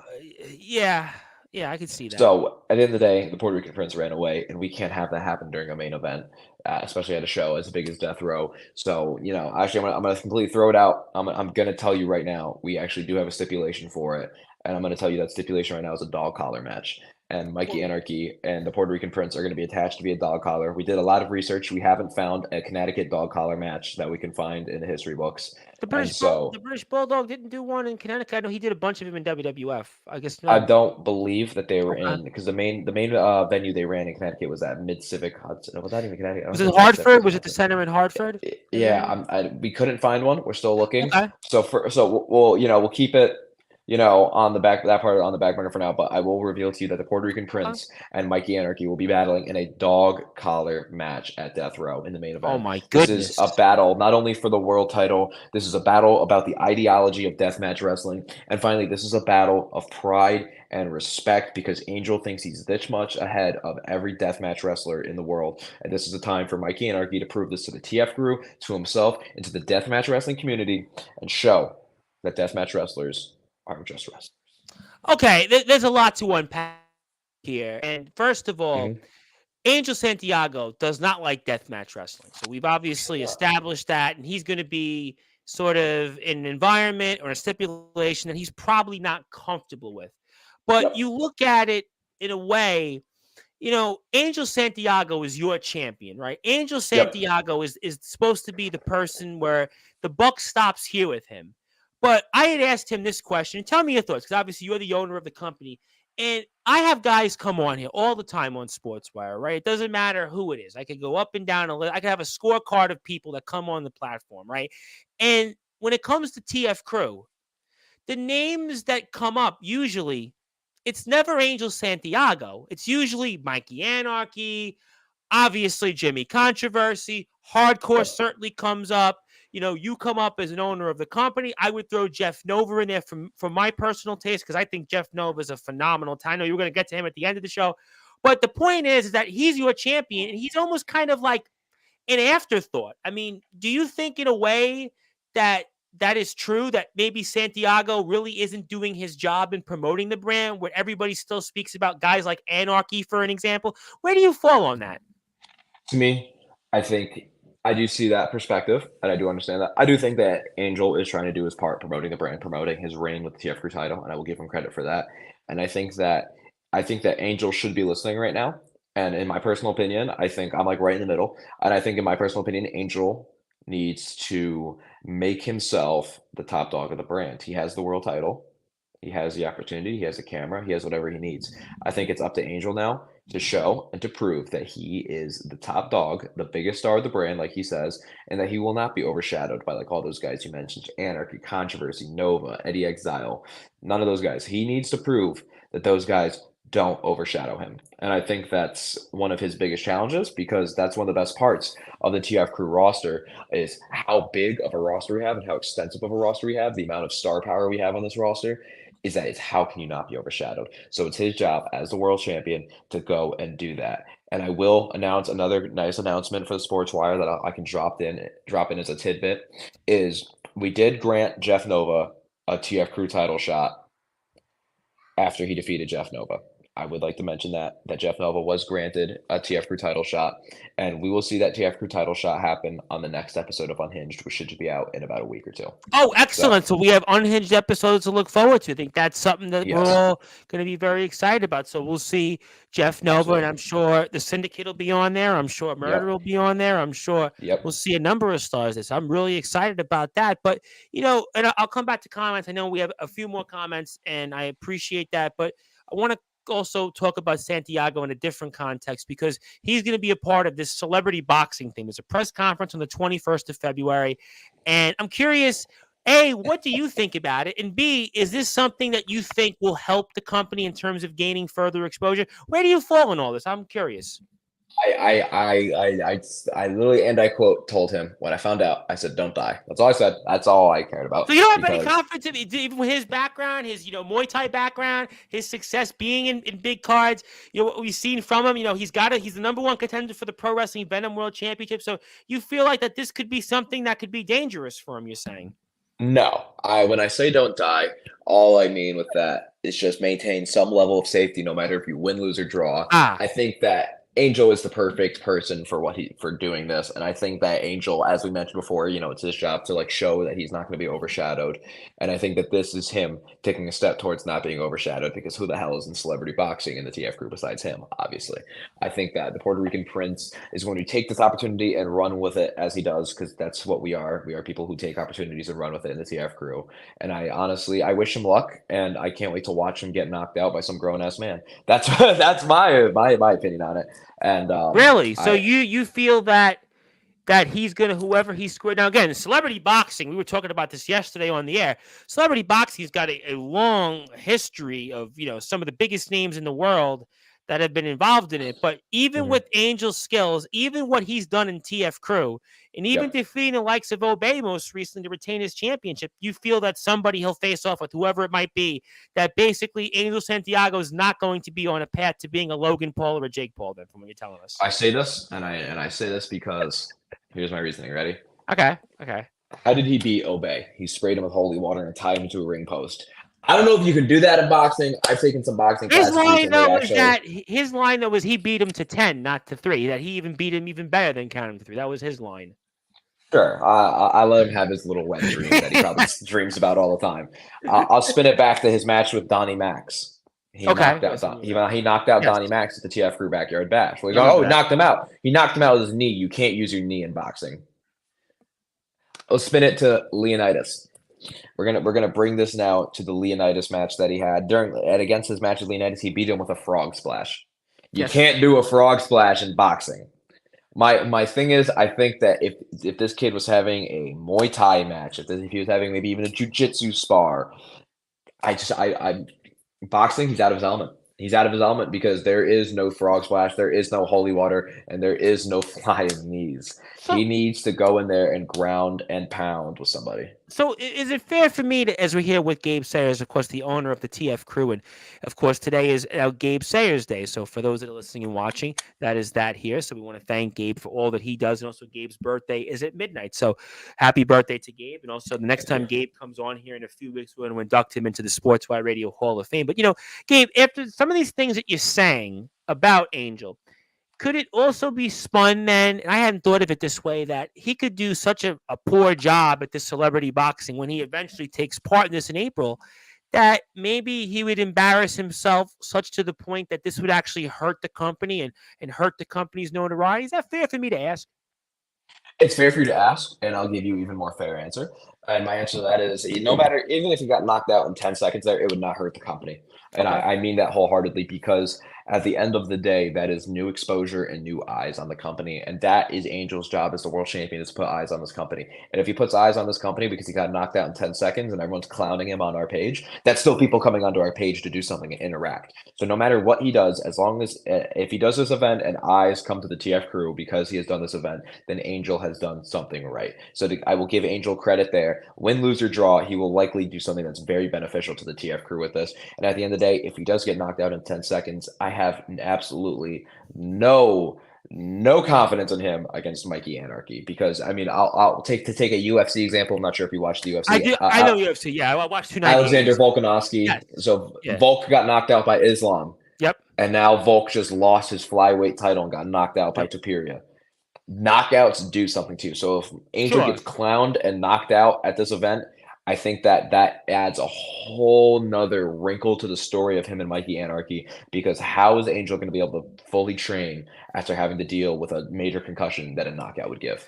I could see that. So at the end of the day, the Puerto Rican Prince ran away, and we can't have that happen during a main event, especially at a show as big as Death Row. So actually, I'm gonna completely throw it out. I'm gonna tell you right now, we actually do have a stipulation for it, and I'm gonna tell you that stipulation right now is a dog collar match. And Mikey Anarchy and the Puerto Rican Prince are going to be attached to be a dog collar. We did a lot of research. We haven't found a Connecticut dog collar match that we can find in the history books. The British Bulldog didn't do one in Connecticut. I know he did a bunch of them in WWF. I guess I don't believe that they were in, because the main venue they ran in Connecticut was at Mid Civic Hudson. Was that even Connecticut? Was it Hartford? Was it the center in Hartford? Yeah, we couldn't find one. We're still looking. Okay. So we'll keep it on the back, that part on the back burner for now, but I will reveal to you that the Puerto Rican Prince and Mikey Anarchy will be battling in a dog collar match at Death Row in the main event. Oh my goodness. This is a battle not only for the world title, this is a battle about the ideology of deathmatch wrestling, and finally, this is a battle of pride and respect, because Angel thinks he's this much ahead of every deathmatch wrestler in the world, and this is a time for Mikey Anarchy to prove this to the TF crew, to himself, and to the deathmatch wrestling community, and show that deathmatch wrestlers aren't just wrestlers. Okay, there's a lot to unpack here. And first of all, Angel Santiago does not like deathmatch wrestling. So we've obviously established that, and he's going to be sort of in an environment or a stipulation that he's probably not comfortable with. But you look at it in a way, Angel Santiago is your champion, right? Angel Santiago is supposed to be the person where the buck stops here with him. But I had asked him this question. Tell me your thoughts, because obviously you're the owner of the company. And I have guys come on here all the time on Sportswire, right? It doesn't matter who it is. I could go up and down a list. I could have a scorecard of people that come on the platform, right? And when it comes to TF Crew, the names that come up usually, it's never Angel Santiago. It's usually Mikey Anarchy, obviously Jimmy Controversy. Hardcore certainly comes up. You come up as an owner of the company. I would throw Jeff Nova in there for my personal taste, because I think Jeff Nova is a phenomenal talent. I know you're going to get to him at the end of the show. But the point is that he's your champion, and he's almost kind of like an afterthought. I mean, do you think in a way that is true, that maybe Santiago really isn't doing his job in promoting the brand, where everybody still speaks about guys like Anarchy, for an example? Where do you fall on that? To me, I think I do see that perspective, and I do understand that. I do think that Angel is trying to do his part promoting the brand, promoting his reign with the TF Crew title, and I will give him credit for that. And I think that Angel should be listening right now. And in my personal opinion, I think I'm like right in the middle. And I think in my personal opinion, Angel needs to make himself the top dog of the brand. He has the world title. He has the opportunity. He has a camera. He has whatever he needs. I think it's up to Angel now to show and to prove that he is the top dog, the biggest star of the brand, like he says, and that he will not be overshadowed by like all those guys you mentioned, Anarchy, Controversy, Nova, Eddie Exile. None of those guys. He needs to prove that those guys don't overshadow him. And I think that's one of his biggest challenges, because that's one of the best parts of the TF Crew roster, is how big of a roster we have and how extensive of a roster we have, the amount of star power we have on this roster. Is that it's how can you not be overshadowed? So it's his job as the world champion to go and do that. And I will announce another nice announcement for the Sportswire that I can drop in as a tidbit, is we did grant Jeff Nova a TF Crew title shot after he defeated Jeff Nova. I would like to mention that Jeff Nova was granted a TF Crew title shot, and we will see that TF Crew title shot happen on the next episode of Unhinged, which should be out in about a week or two. Oh, So, excellent. So we have unhinged episodes to look forward to. I think that's something that we're yes, all going to be very excited about. So we'll see Jeff Nova, and absolutely. I'm sure the Syndicate will be on there. I'm sure Murder will Yep, be on there. I'm sure we'll yep. see a number of stars this. I'm really excited about that. But, and I'll come back to comments. I know we have a few more comments, and I appreciate that. But I want to also talk about Santiago in a different context because he's going to be a part of this celebrity boxing thing. There's a press conference on the 21st of February. And I'm curious, A, what do you think about it? And B, is this something that you think will help the company in terms of gaining further exposure? Where do you fall in all this? I'm curious. I literally, and I quote, told him when I found out, I said, "Don't die." That's all I said. That's all I cared about. So you don't have any Because confidence in even with his background, his Muay Thai background, his success being in big cards. What we've seen from him. He's the number one contender for the Pro Wrestling Venom World Championship. So you feel like that this could be something that could be dangerous for him. You're saying? no, when I say don't die, all I mean with that is just maintain some level of safety, no matter if you win, lose, or draw. Ah, I think that Angel is the perfect person for doing this, and I think that Angel, as we mentioned before, it's his job to show that he's not going to be overshadowed, and I think that this is him taking a step towards not being overshadowed because who the hell is in celebrity boxing in the TF group besides him? Obviously, I think that the Puerto Rican Prince is going to take this opportunity and run with it as he does because that's what we are. We are people who take opportunities and run with it in the TF crew, and I wish him luck, and I can't wait to watch him get knocked out by some grown ass man. That's my opinion on it. And really? So I you feel that he's gonna whoever he scored. Now again, celebrity boxing. We were talking about this yesterday on the air. Celebrity boxing's got a long history of some of the biggest names in the world that have been involved in it. But even Mhm. with Angel's skills, even what he's done in TF Crew, and even Yep. defeating the likes of Obey most recently to retain his championship, you feel that somebody he'll face off with, whoever it might be, that basically Angel Santiago is not going to be on a path to being a Logan Paul or a Jake Paul. Then, from what you're telling us. I say this, and I say this because here's my reasoning. Ready? Okay. Okay. How did he beat Obey? He sprayed him with holy water and tied him to a ring post. I don't know if you can do that in boxing. I've taken some boxing His classes line recently, though was actually. that his line though was he beat him to 10, not to 3. That he even beat him even better than counting to 3. That was his line. Sure, I let him have his little wet dream that he probably dreams about all the time. I'll spin it back to his match with Donnie Max. Okay. He knocked out Yes. Donnie Max at the TF Crew Backyard Bash. Well, I remember he that. knocked him out. He knocked him out with his knee. You can't use your knee in boxing. Let's spin it to Leonidas. We're gonna bring this now to the Leonidas match that he had against his match with Leonidas. He beat him with a frog splash. You Yes. can't do a frog splash in boxing. My thing is, I think that if this kid was having a Muay Thai match, if he was having maybe even a jiu-jitsu spar, I boxing, he's out of his element. He's out of his element because there is no frog splash, there is no holy water, and there is no flying knees. He So needs to go in there and ground and pound with somebody. So is it fair for me to, as we're here with Gabe Sayers, of course, the owner of the TF Crew, and of course today is Gabe Sayers Day. So for those that are listening and watching, that is that here. So we want to thank Gabe for all that he does, and also Gabe's birthday is at midnight. So happy birthday to Gabe! And also the next Thank time you. Gabe comes on here in a few weeks, we're going to induct him into the Sportswire Radio Hall of Fame. But Gabe, after some of these things that you're saying about Angel. Could it also be spun then? And I hadn't thought of it this way that he could do such a poor job at this celebrity boxing when he eventually takes part in this in April that maybe he would embarrass himself such to the point that this would actually hurt the company and hurt the company's notoriety. Is that fair for me to ask? It's fair for you to ask, and I'll give you even more fair answer. And my answer to that is no matter, even if he got knocked out in 10 seconds there, it would not hurt the company. And Okay. I mean that wholeheartedly because at the end of the day, that is new exposure and new eyes on the company. And that is Angel's job as the world champion is to put eyes on this company. And if he puts eyes on this company because he got knocked out in 10 seconds and everyone's clowning him on our page, that's still people coming onto our page to do something and interact. So no matter what he does, as long as if he does this event and eyes come to the TF crew because he has done this event, then Angel has done something right. So I will give Angel credit there. Win, lose, or draw, he will likely do something that's very beneficial to the TF crew with this. And at the end of the day, if he does get knocked out in 10 seconds, I have absolutely no confidence in him against Mikey Anarchy because I mean I'll take a UFC example. I'm not sure if you watched the UFC. I do. I know UFC. Yeah, I watched 298. Alexander Volkanovski. Yes. So Yeah. Volk got knocked out by Islam. Yep. And now Volk just lost his flyweight title and got knocked out by Yep. Topuria. Knockouts do something too. So if Angel Sure. gets clowned and knocked out at this event, I think that adds a whole nother wrinkle to the story of him and Mikey Anarchy, because how is Angel going to be able to fully train after having to deal with a major concussion that a knockout would give?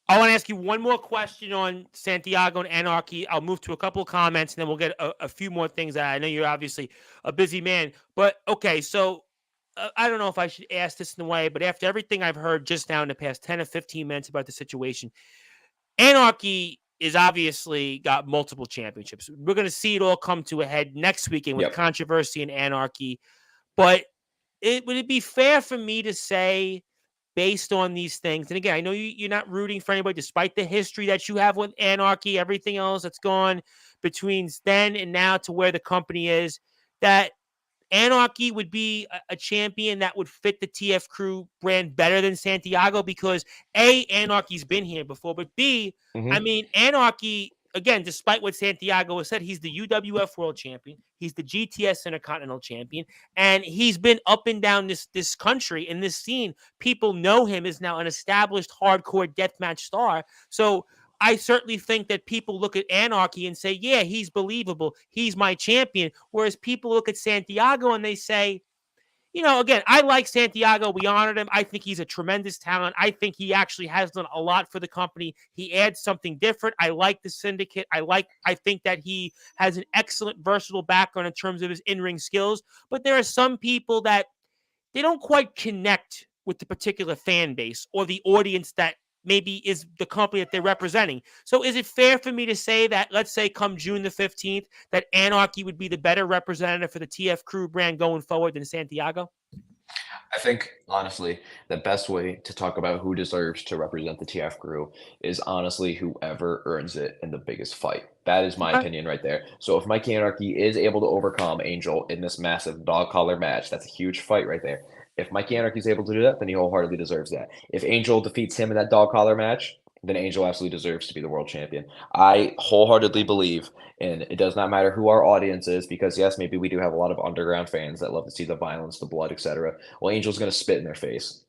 I want to ask you one more question on Santiago and Anarchy. I'll move to a couple of comments and then we'll get a few more things. I know you're obviously a busy man, but okay. So I don't know if I should ask this in a way, but after everything I've heard just now in the past 10 or 15 minutes about the situation, Anarchy is obviously got multiple championships. We're going to see it all come to a head next weekend with Yep. controversy and Anarchy. But would it be fair for me to say, based on these things, and again, I know you're not rooting for anybody, despite the history that you have with Anarchy, everything else that's gone between then and now to where the company is, that Anarchy would be a champion that would fit the TF Crew brand better than Santiago because A, Anarchy's been here before, but B, I Mm-hmm. mean, Anarchy, again, despite what Santiago has said, he's the UWF World Champion, he's the GTS Intercontinental Champion, and he's been up and down this country in this scene. People know him as now an established hardcore deathmatch star. So I certainly think that people look at Anarchy and say, yeah, he's believable. He's my champion. Whereas people look at Santiago and they say, again, I like Santiago. We honored him. I think he's a tremendous talent. I think he actually has done a lot for the company. He adds something different. I like the syndicate. I think that he has an excellent, versatile background in terms of his in-ring skills. But there are some people that they don't quite connect with the particular fan base or the audience that maybe is the company that they're representing. So is it fair for me to say that, let's say come June the 15th, that Anarchy would be the better representative for the TF Crew brand going forward than Santiago? I think, honestly, the best way to talk about who deserves to represent the TF Crew is honestly whoever earns it in the biggest fight. That is my Okay. opinion right there. So if Mikey Anarchy is able to overcome Angel in this massive dog collar match, that's a huge fight right there. If Mikey Anarchy is able to do that, then he wholeheartedly deserves that. If Angel defeats him in that dog collar match, then Angel absolutely deserves to be the world champion. I wholeheartedly believe, and it does not matter who our audience is, because yes, maybe we do have a lot of underground fans that love to see the violence, the blood, etc. Well, Angel's going to spit in their face.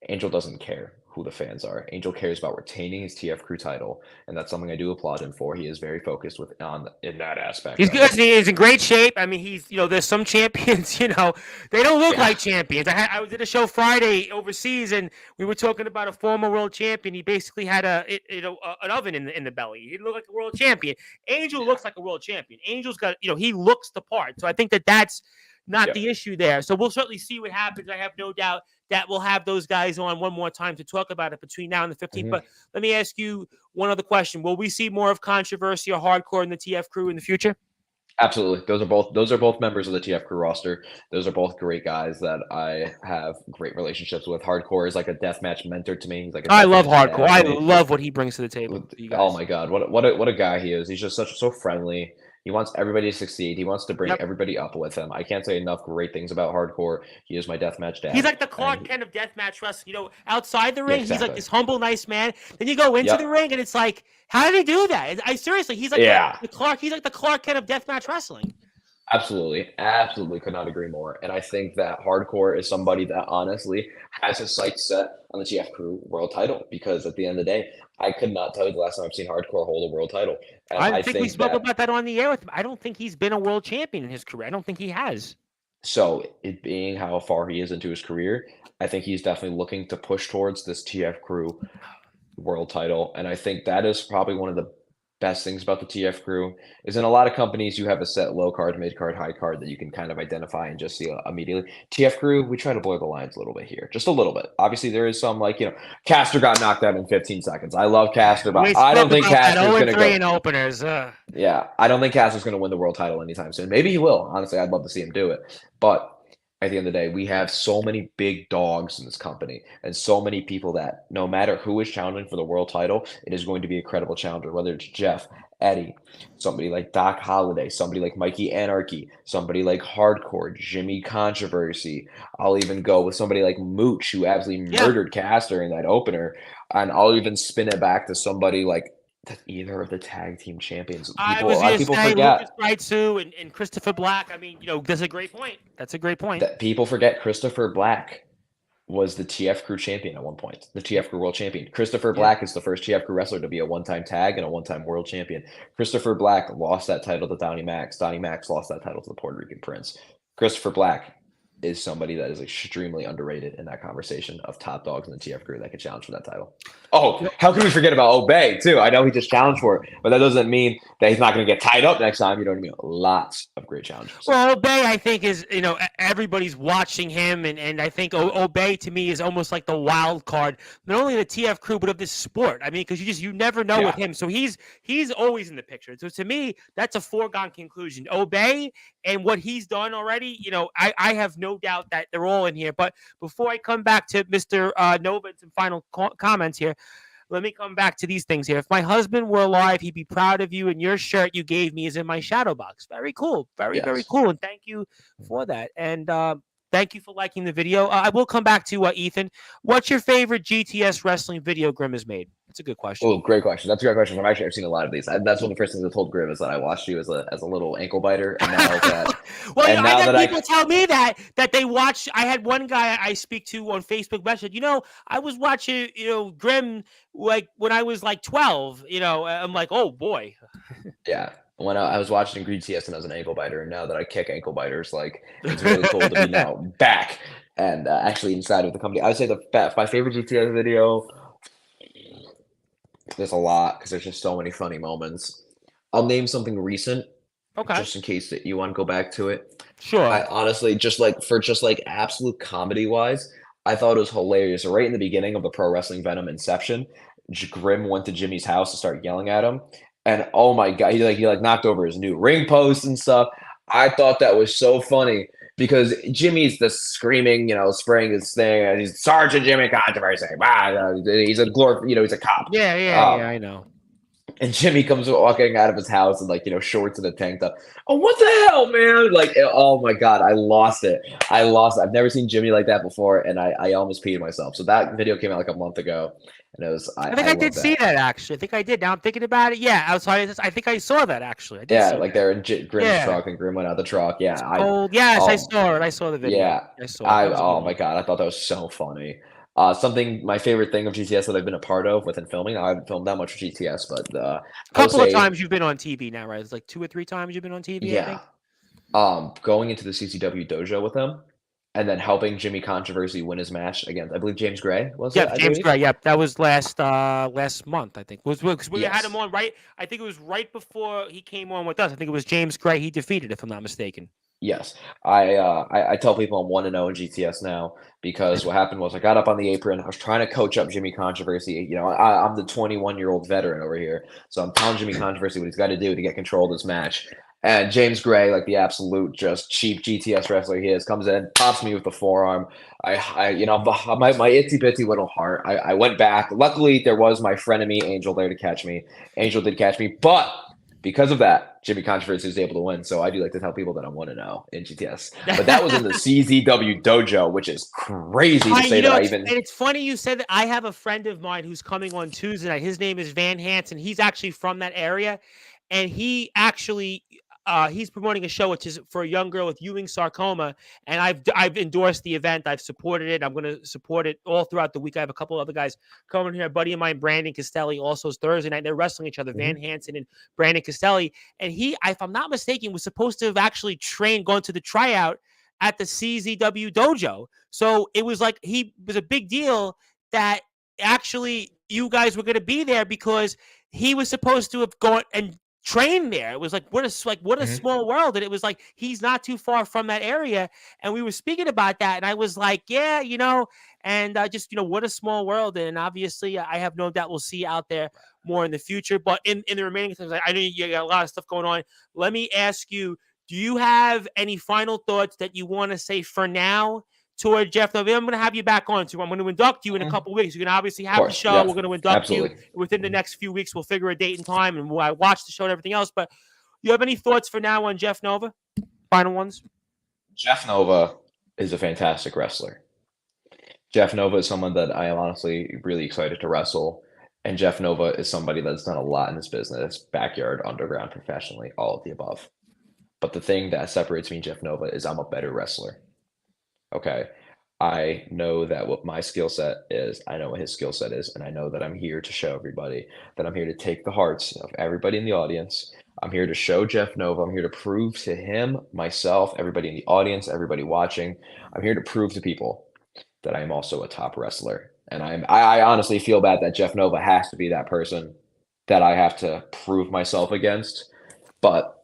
Angel doesn't care who the fans are. Angel cares about retaining his TF Crew title, and that's something I do applaud him for. He is very focused in that aspect He's of good. it. He's in great shape. I mean, there's some champions, they don't look Yeah. like champions. I was at a show Friday overseas, and we were talking about a former world champion. He basically had an oven in the belly. He looked like a world champion. Angel looks like a world champion. Angel's got, he looks the part. So I think that that's not Yeah. the issue there. So we'll certainly see what happens. I have no doubt that we'll have those guys on one more time to talk about it between now and the 15th. Mhm. But let me ask you one other question. Will we see more of controversy or hardcore in the TF Crew in the future? Absolutely. Those are both members of the TF Crew roster. Those are both great guys that I have great relationships with. Hardcore is like a deathmatch mentor to me. He's like a I love deathmatch hardcore. dad I to me. love what he brings to the table for you Oh guys. my God, what a guy he is. He's just so friendly. He wants everybody to succeed. He wants to bring Yep. everybody up with him. I can't say enough great things about Hardcore. He is my deathmatch He's dad. like the And Clark Kent of deathmatch wrestling. Outside the yeah, ring, he's like exactly. this humble, nice man. Then you go into the Yep. ring, and it's like, how did he do that? I seriously, he's like Yeah. the Clark. He's like the Clark Kent of deathmatch wrestling. Absolutely. Absolutely could not agree more. And I think that Hardcore is somebody that honestly has his sights set on the TF Crew world title, because at the end of the day, I could not tell you the last time I've seen Hardcore hold a world title. And I I think we think spoke that about that on the air with him. I don't think he's been a world champion in his career. I don't think he has. so it being how far he is into his career, I think he's definitely looking to push towards this TF Crew world title. And I think that is probably one of the best things about the TF Crew is in a lot of companies you have a set low card, mid card, high card that you can kind of identify and just see immediately. TF Crew, we try to blur the lines a little bit here, just a little bit. Obviously, there is some Caster got knocked out in 15 seconds. I love Caster, but We I don't spoke think about that Caster's 0 gonna 3 go. in openers. Yeah, I don't think Caster's gonna win the world title anytime soon. Maybe he will. Honestly, I'd love to see him do it, but at the end of the day, we have so many big dogs in this company and so many people that no matter who is challenging for the world title, it is going to be a credible challenger, whether it's Jeff, Eddie, somebody like Doc Holliday, somebody like Mikey Anarchy, somebody like Hardcore, Jimmy Controversy. I'll even go with somebody like Mooch, who absolutely Yeah. murdered Caster in that opener. And I'll even spin it back to somebody like that either of the tag team champions. I People, a was lot of gonna people say Lucas forget Brightsue and Christopher Black. I mean, that's a great point. That's a great point. that people forget Christopher Black was the TF Crew champion at one point, the Yep. TF Crew world champion. Christopher Yep. Black is the first TF Crew wrestler to be a one-time tag and a one-time world champion. Christopher Black lost that title to Donnie Max. Donnie Max lost that title to the Puerto Rican Prince. Christopher Black is somebody that is extremely underrated in that conversation of top dogs in the TF Crew that could challenge for that title. Oh, how can we forget about Obey too? I know he just challenged for it, but that doesn't mean that he's not going to get tied up next time. You know what I mean? Lots of great challenges. Well, Obey, I think, is everybody's watching him, and I think Obey to me is almost like the wild card, not only the TF Crew but of this sport. I mean, because you never know with him, so he's always in the picture. So to me, that's a foregone conclusion. Obey and what he's done already, I have no doubt that they're all in here. But before I come back to Mr. Nova and some final comments here, let me come back to these things here. If my husband were alive, he'd be proud of you, and your shirt you gave me is in my shadow box. Very cool. Very, very cool. And thank you for that. And thank you for liking the video. I will come back to Ethan. What's your favorite GTS wrestling video Grim has made? That's a good question. Oh, great question. That's a great question. I've seen a lot of these. That's one of the first things I told Grim is that I watched you as a little ankle biter, and now that well, and now I that people tell me that they watch. I had one guy I speak to on Facebook message. I was watching Grim like when I was like 12. I'm like, oh boy. Yeah. When I was watching Green TS and I was an ankle biter, and now that I kick ankle biters, like it's really cool to be now back and actually inside of the company. I would say my favorite GTS video. There's a lot because there's just so many funny moments. I'll name something recent, just in case that you want to go back to it. Sure. I honestly just absolute comedy wise, I thought it was hilarious. Right in the beginning of the Pro Wrestling Venom Inception, Grim went to Jimmy's house to start yelling at him, and oh my god, he knocked over his new ring post and stuff. I thought that was so funny. Because Jimmy's the screaming, spraying his thing, and he's Sergeant Jimmy Controversy. He's a he's a cop. Yeah, I know. And Jimmy comes walking out of his house in shorts and a tank top. Oh, what the hell, man! Oh my god, I lost it. I've never seen Jimmy like that before, and I almost peed myself. So that video came out like a month ago, and it was. I think I did see that actually. I think I did. Now I'm thinking about it. Yeah, outside. I think I saw that actually. They're in Grim's truck, and Grim went out the truck. Yeah, yes, I saw it. I saw the video. Yeah, I saw it. Oh my god, I thought that was so funny. My favorite thing of GTS that I've been a part of within filming. I haven't filmed that much for GTS, but a couple of times you've been on TV now, right? It's like 2 or 3 times you've been on TV. Yeah. Going into the CCW dojo with him, and then helping Jimmy Controversy win his match against, I believe James Gray was. Yeah, James Gray. Yep, that was last month. I think because we had him on right. I think it was right before he came on with us. I think it was James Gray. He defeated, if I'm not mistaken. Yes, I tell people I'm 1-0 in GTS now because what happened was I got up on the apron. I was trying to coach up Jimmy Controversy. I'm the 21-year-old veteran over here, so I'm telling Jimmy Controversy what he's got to do to get control of this match. And James Gray, like the absolute just cheap GTS wrestler he is, comes in, pops me with the forearm. My itsy bitsy little heart. I went back. Luckily, there was my frenemy Angel there to catch me. Angel did catch me, but because of that, Jimmy Controversy was able to win. So I do like to tell people that I'm 1-0 in GTS. But that was in the CZW dojo, which is crazy to say that I even. And it's funny you said that. I have a friend of mine who's coming on Tuesday night. His name is Van Hansen. He's actually from that area, and he actually. He's promoting a show which is for a young girl with Ewing sarcoma, and I've endorsed the event. I've supported it. I'm going to support it all throughout the week. I have a couple other guys coming here. A buddy of mine, Brandon Castelli, also is Thursday night. They're wrestling each other, Van Hansen and Brandon Castelli. And he, if I'm not mistaken, was supposed to have actually gone to the tryout at the CZW dojo. So it was he was a big deal that actually you guys were going to be there because he was supposed to have gone and trained there. It was what a small world. And it was he's not too far from that area. And we were speaking about that. And I was like, yeah, and just, what a small world. And obviously I have no doubt we'll see out there more in the future. But in the remaining things, I know you got a lot of stuff going on. Let me ask you, do you have any final thoughts that you want to say for now toward Jeff Nova? I'm going to have you back on too. I'm going to induct you in a couple of weeks. You're going to obviously have the show. We're going to induct you within the next few weeks. We'll figure a date and time, and we'll watch the show and everything else. But you have any thoughts for now on Jeff Nova? Final ones? Jeff Nova is a fantastic wrestler. Jeff Nova is someone that I am honestly really excited to wrestle. And Jeff Nova is somebody that's done a lot in this business, backyard, underground, professionally, all of the above. But the thing that separates me and Jeff Nova is I'm a better wrestler. Okay. I know that what my skill set is, I know what his skill set is, and I know that I'm here to show everybody that I'm here to take the hearts of everybody in the audience. I'm here to show Jeff Nova. I'm here to prove to him, myself, everybody in the audience, everybody watching. I'm here to prove to people that I am also a top wrestler. And I honestly feel bad that Jeff Nova has to be that person that I have to prove myself against. But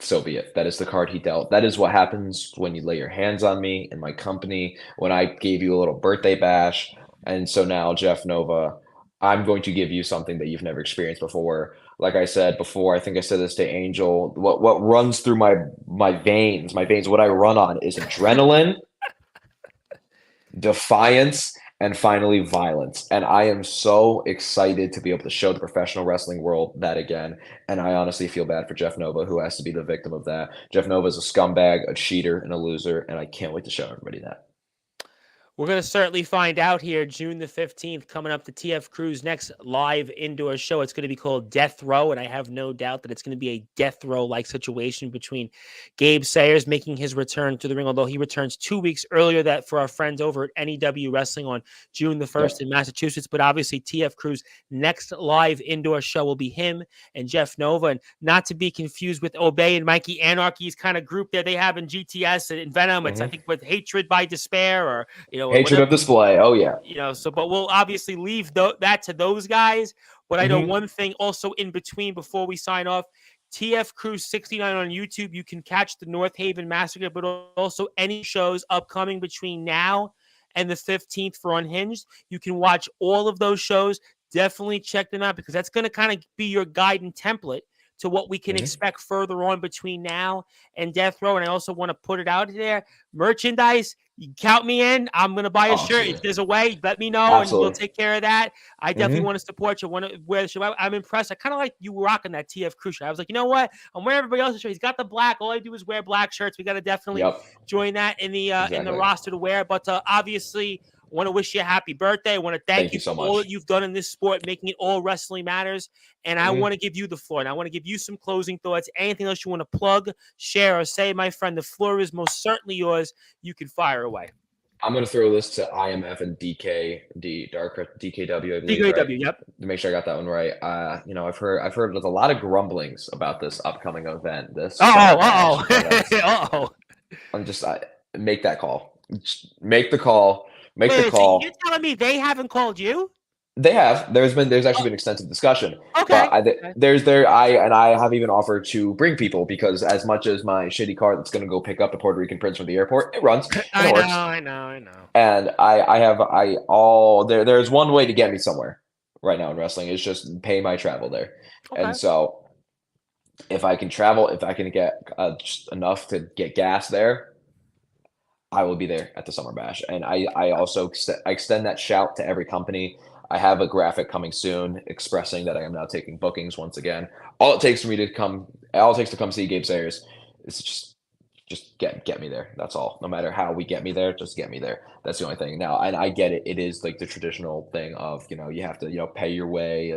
so be it. That is the card he dealt. That is what happens when you lay your hands on me in my company, when I gave you a little birthday bash. And so now, Jeff Nova, I'm going to give you something that you've never experienced before. Like I said before, I think I said this to Angel. What runs through my veins, what I run on is adrenaline, defiance, and finally violence. And I am so excited to be able to show the professional wrestling world that again. And I honestly feel bad for Jeff Nova, who has to be the victim of that. Jeff Nova is a scumbag, a cheater, and a loser, and I can't wait to show everybody that. We're going to certainly find out here June the 15th, coming up, the TF Crew's next live indoor show. It's going to be called Death Row, and I have no doubt that it's going to be a death row-like situation between Gabe Sayers making his return to the ring, although he returns 2 weeks earlier that for our friends over at NEW Wrestling on June the 1st in Massachusetts. But obviously, TF Crew's next live indoor show will be him and Jeff Nova, and not to be confused with Obey and Mikey Anarchy's kind of group there they have in GTS and in Venom. It's, I think, with Hatred by Despair or, Hatred of display. Oh, yeah. But we'll obviously leave that to those guys. But I know one thing also in between before we sign off, TF Crew 69 on YouTube. You can catch the North Haven Massacre, but also any shows upcoming between now and the 15th for Unhinged. You can watch all of those shows. Definitely check them out because that's going to kind of be your guide and template to what we can expect further on between now and Death Row. And I also want to put it out there. Merchandise, you count me in. I'm going to buy a shirt. If there's a way, let me know, and we'll take care of that. I definitely want to support you. Want to wear the shirt. I'm impressed. I kind of like you rocking that TF Crew shirt. I was like, you know what? I'm wearing everybody else's shirt. He's got the black. All I do is wear black shirts. We got to definitely join that in the roster to wear. But obviously, I want to wish you a happy birthday. I want to thank you so for much. all that you've done in this sport, making it all wrestling matters. And I want to give you the floor. And I want to give you some closing thoughts. Anything else you want to plug, share, or say, my friend, the floor is most certainly yours. You can fire away. I'm going to throw this to IMF and DKW, I believe. DKW, right? Yep. To make sure I got that one right. I've heard there's a lot of grumblings about this upcoming event. I'm just make that call. Make the call. Make the call. So you're telling me they haven't called you? They have. There's actually been extensive discussion. Okay. But I have even offered to bring people because as much as my shitty car that's going to go pick up the Puerto Rican prince from the airport, it runs. I know. And there's one way to get me somewhere right now in wrestling is just pay my travel there. Okay. And so if I can travel, if I can get just enough to get gas there, I will be there at the Summer Bash. And I also extend that shout to every company. I have a graphic coming soon expressing that I am now taking bookings once again. All it takes to come see Gabe Sayers is just get me there. That's all. No matter how we get me there, just get me there. That's the only thing. Now, and I get it. It is like the traditional thing of, you have to, pay your way,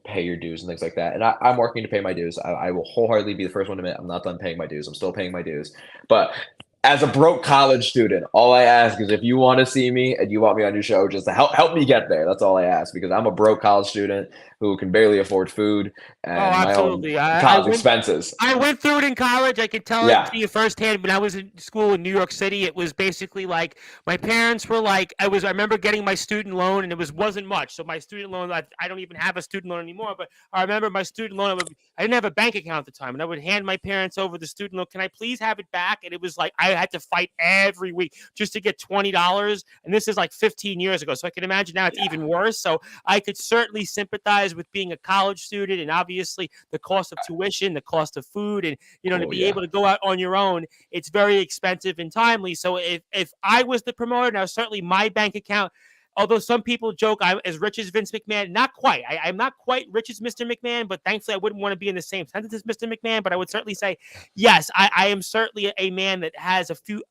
pay your dues and things like that. And I'm working to pay my dues. I will wholeheartedly be the first one to admit I'm not done paying my dues. I'm still paying my dues. But as a broke college student, all I ask is if you want to see me and you want me on your show, just to help me get there. That's all I ask because I'm a broke college student who can barely afford food and my own college expenses. I went through it in college. I could tell it to you firsthand. When I was in school in New York City, it was basically like my parents were like, I remember getting my student loan and it wasn't much. So my student loan, I don't even have a student loan anymore, but I remember my student loan, I didn't have a bank account at the time and I would hand my parents over the student loan. Can I please have it back? And it was like, I had to fight every week just to get $20. And this is like 15 years ago. So I can imagine now it's even worse. So I could certainly sympathize with being a college student and obviously the cost of tuition, the cost of food, and to be able to go out on your own, it's very expensive and timely. So if I was the promoter, now certainly my bank account, Although some people joke I'm as rich as Vince McMahon, not quite. I'm not quite rich as Mr. McMahon, but thankfully I wouldn't want to be in the same sentence as Mr. McMahon. But I would certainly say, yes, I am certainly a man that has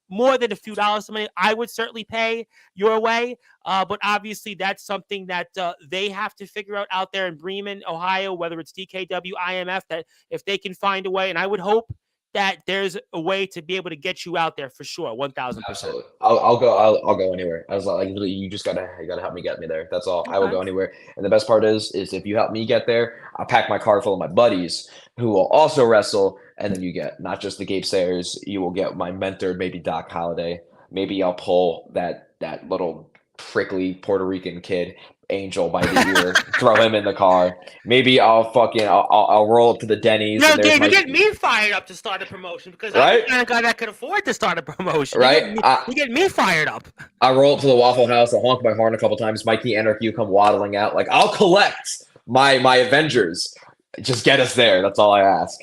more than a few dollars. Money I would certainly pay your way. But obviously that's something that they have to figure out there in Bremen, Ohio, whether it's DKW, IMF, that if they can find a way, and I would hope that there's a way to be able to get you out there for sure, 1,000%. Absolutely. I'll go. I'll go anywhere. I was like, literally, you gotta help me get me there. That's all. Okay. I will go anywhere. And the best part is if you help me get there, I'll pack my car full of my buddies who will also wrestle. And then you get not just the Gabe Sayers, you will get my mentor, maybe Doc Holliday. Maybe I'll pull that little prickly Puerto Rican kid Angel by the ear, throw him in the car. Maybe I'll roll up to the Denny's. No, Gabe, you get me fired up to start a promotion because I'm the kind of guy that could afford to start a promotion. Right? You get me fired up. I roll up to the Waffle House. I honk my horn a couple times. Mike the Anarchy come waddling out. Like, I'll collect my Avengers. Just get us there. That's all I ask.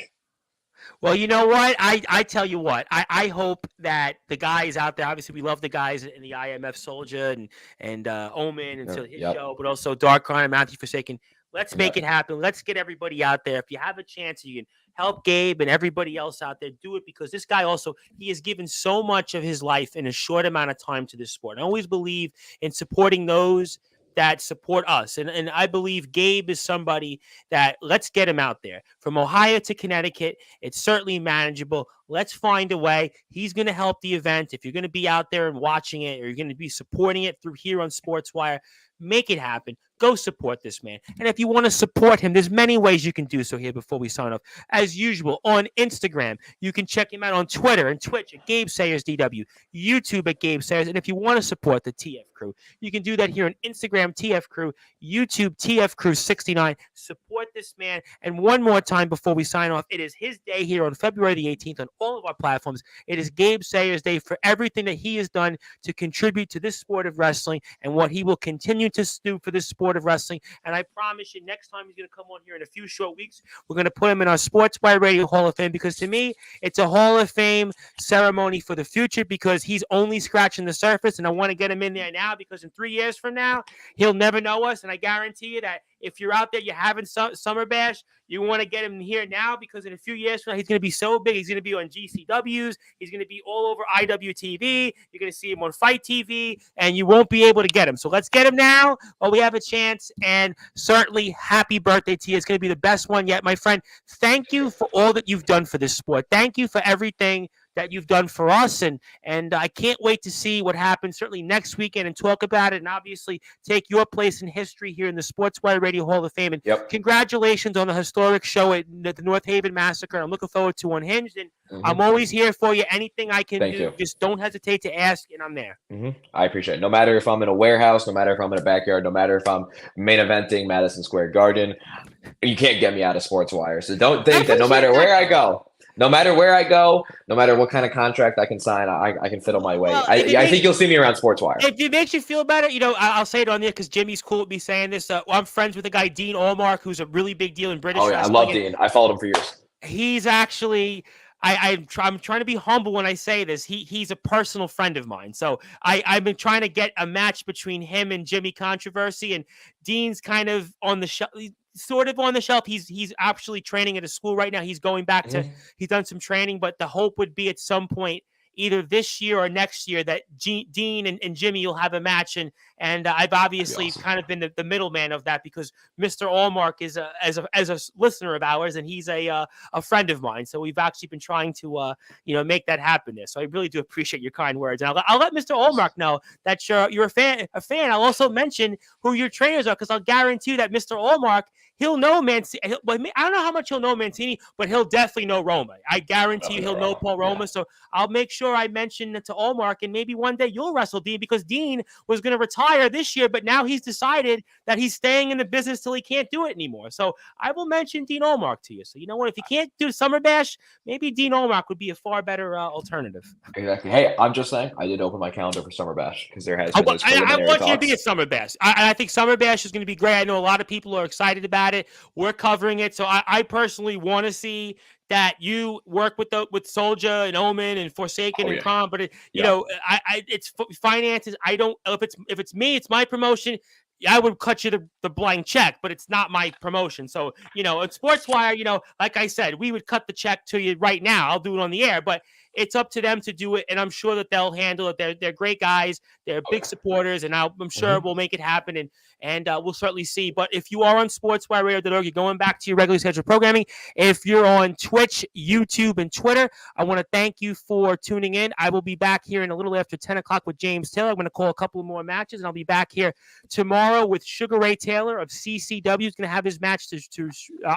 Well, you know what? I tell you what. I hope that the guys out there, obviously we love the guys in the IMF Soldier and Omen and his show, but also Darkon and Matthew Forsaken. Let's make it happen. Let's get everybody out there. If you have a chance, you can help Gabe and everybody else out there. Do it because this guy also, he has given so much of his life in a short amount of time to this sport. I always believe in supporting those that support us. And I believe Gabe is somebody that let's get him out there. From Ohio to Connecticut, it's certainly manageable. Let's find a way. He's going to help the event. If you're going to be out there and watching it or you're going to be supporting it through here on Sportswire, make it happen. Go support this man. And if you want to support him, there's many ways you can do so here before we sign off. As usual, on Instagram, you can check him out on Twitter and Twitch at Gabe Sayers DW, YouTube at Gabe Sayers. And if you want to support the TF Crew, you can do that here on Instagram, TF Crew, YouTube, TF Crew 69. Support this man. And one more time before we sign off, it is his day here on February the 18th on all of our platforms. It is Gabe Sayers Day for everything that he has done to contribute to this sport of wrestling and what he will continue to do for this sport of wrestling. And I promise you, next time he's going to come on here in a few short weeks, we're going to put him in our Sportswire Radio Hall of Fame because to me, it's a Hall of Fame ceremony for the future because he's only scratching the surface. And I want to get him in there now because in 3 years from now, he'll never know us. And I guarantee you that if you're out there, you're having Summer Bash, you want to get him here now because in a few years from now, he's going to be so big. He's going to be on GCWs. He's going to be all over IWTV. You're going to see him on Fight TV, and you won't be able to get him. So let's get him now while we have a chance. And certainly, happy birthday to you. It's going to be the best one yet, my friend. Thank you for all that you've done for this sport. Thank you for everything that you've done for us. And I can't wait to see what happens certainly next weekend and talk about it and obviously take your place in history here in the Sportswire Radio Hall of Fame. And congratulations on the historic show at the North Haven Massacre. I'm looking forward to Unhinged. And I'm always here for you. Anything I can do, just don't hesitate to ask, and I'm there. I appreciate it. No matter if I'm in a warehouse, no matter if I'm in a backyard, no matter if I'm main eventing Madison Square Garden, you can't get me out of Sportswire. So don't think that no matter where I go, no matter what kind of contract I can sign, I can fiddle my way. Well, I think you'll see me around Sportswire. If it makes you feel better, I'll say it on there because Jimmy's cool with me saying this. I'm friends with a guy, Dean Allmark, who's a really big deal in British wrestling. I love Dean. I followed him for years. He's actually... I'm trying to be humble when I say this. He's a personal friend of mine. So I've been trying to get a match between him and Jimmy Controversy, and Dean's kind of on the shelf. Sort of on the shelf. He's actually training at a school right now. He's going back to he's done some training, but the hope would be at some point either this year or next year that Dean and Jimmy will have a match. And I've obviously kind of been the middleman of that because Mr. Allmark is as a listener of ours, and he's a friend of mine. So we've actually been trying to make that happen there. So I really do appreciate your kind words. And I'll let Mr. Allmark know that you're a fan. I'll also mention who your trainers are because I'll guarantee that Mr. Allmark, he'll know Mancini. I don't know how much he'll know Mancini, but he'll definitely know Roma. I guarantee you he'll know Paul Roma. So I'll make sure I mention it to Allmark, and maybe one day you'll wrestle Dean because Dean was going to retire this year, but now he's decided that he's staying in the business till he can't do it anymore. So I will mention Dean Allmark to you. So you know what? If you can't do Summer Bash, maybe Dean Allmark would be a far better alternative. Exactly. Hey, I'm just saying, I did open my calendar for Summer Bash because there has been those I want talks. you to be at Summer Bash. I think Summer Bash is going to be great. I know a lot of people are excited about it. We're covering it. So I personally want to see that you work with Soldier and Omen and Forsaken Oh and yeah. Khan, but Yeah. it's finances. I don't if it's me, it's my promotion. I would cut you the blank check, but it's not my promotion. So, at Sportswire, like I said, we would cut the check to you right now. I'll do it on the air, but it's up to them to do it, and I'm sure that they'll handle it. They're great guys. They're Oh big yeah. supporters, and I'm sure we'll make it happen, and we'll certainly see. But if you are on SportsWireRadio.org, you're going back to your regularly scheduled programming. If you're on Twitch, YouTube, and Twitter, I want to thank you for tuning in. I will be back here in a little after 10 o'clock with James Taylor. I'm going to call a couple more matches, and I'll be back here tomorrow with Sugar Ray Taylor of CCW. He's going to have his match to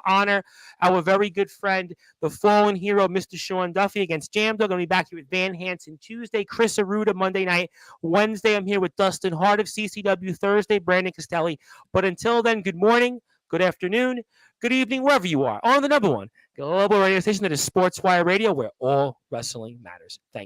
honor our very good friend, the fallen hero, Mr. Sean Duffy, against Jam Dog. I'm going to be back here with Van Hansen Tuesday, Chris Aruda Monday night. Wednesday, I'm here with Dustin Hart of CCW. Thursday, Brandon Castelli. But until then, good morning, good afternoon, good evening, wherever you are, on the number one global radio station that is Sportswire Radio, where all wrestling matters. Thank you.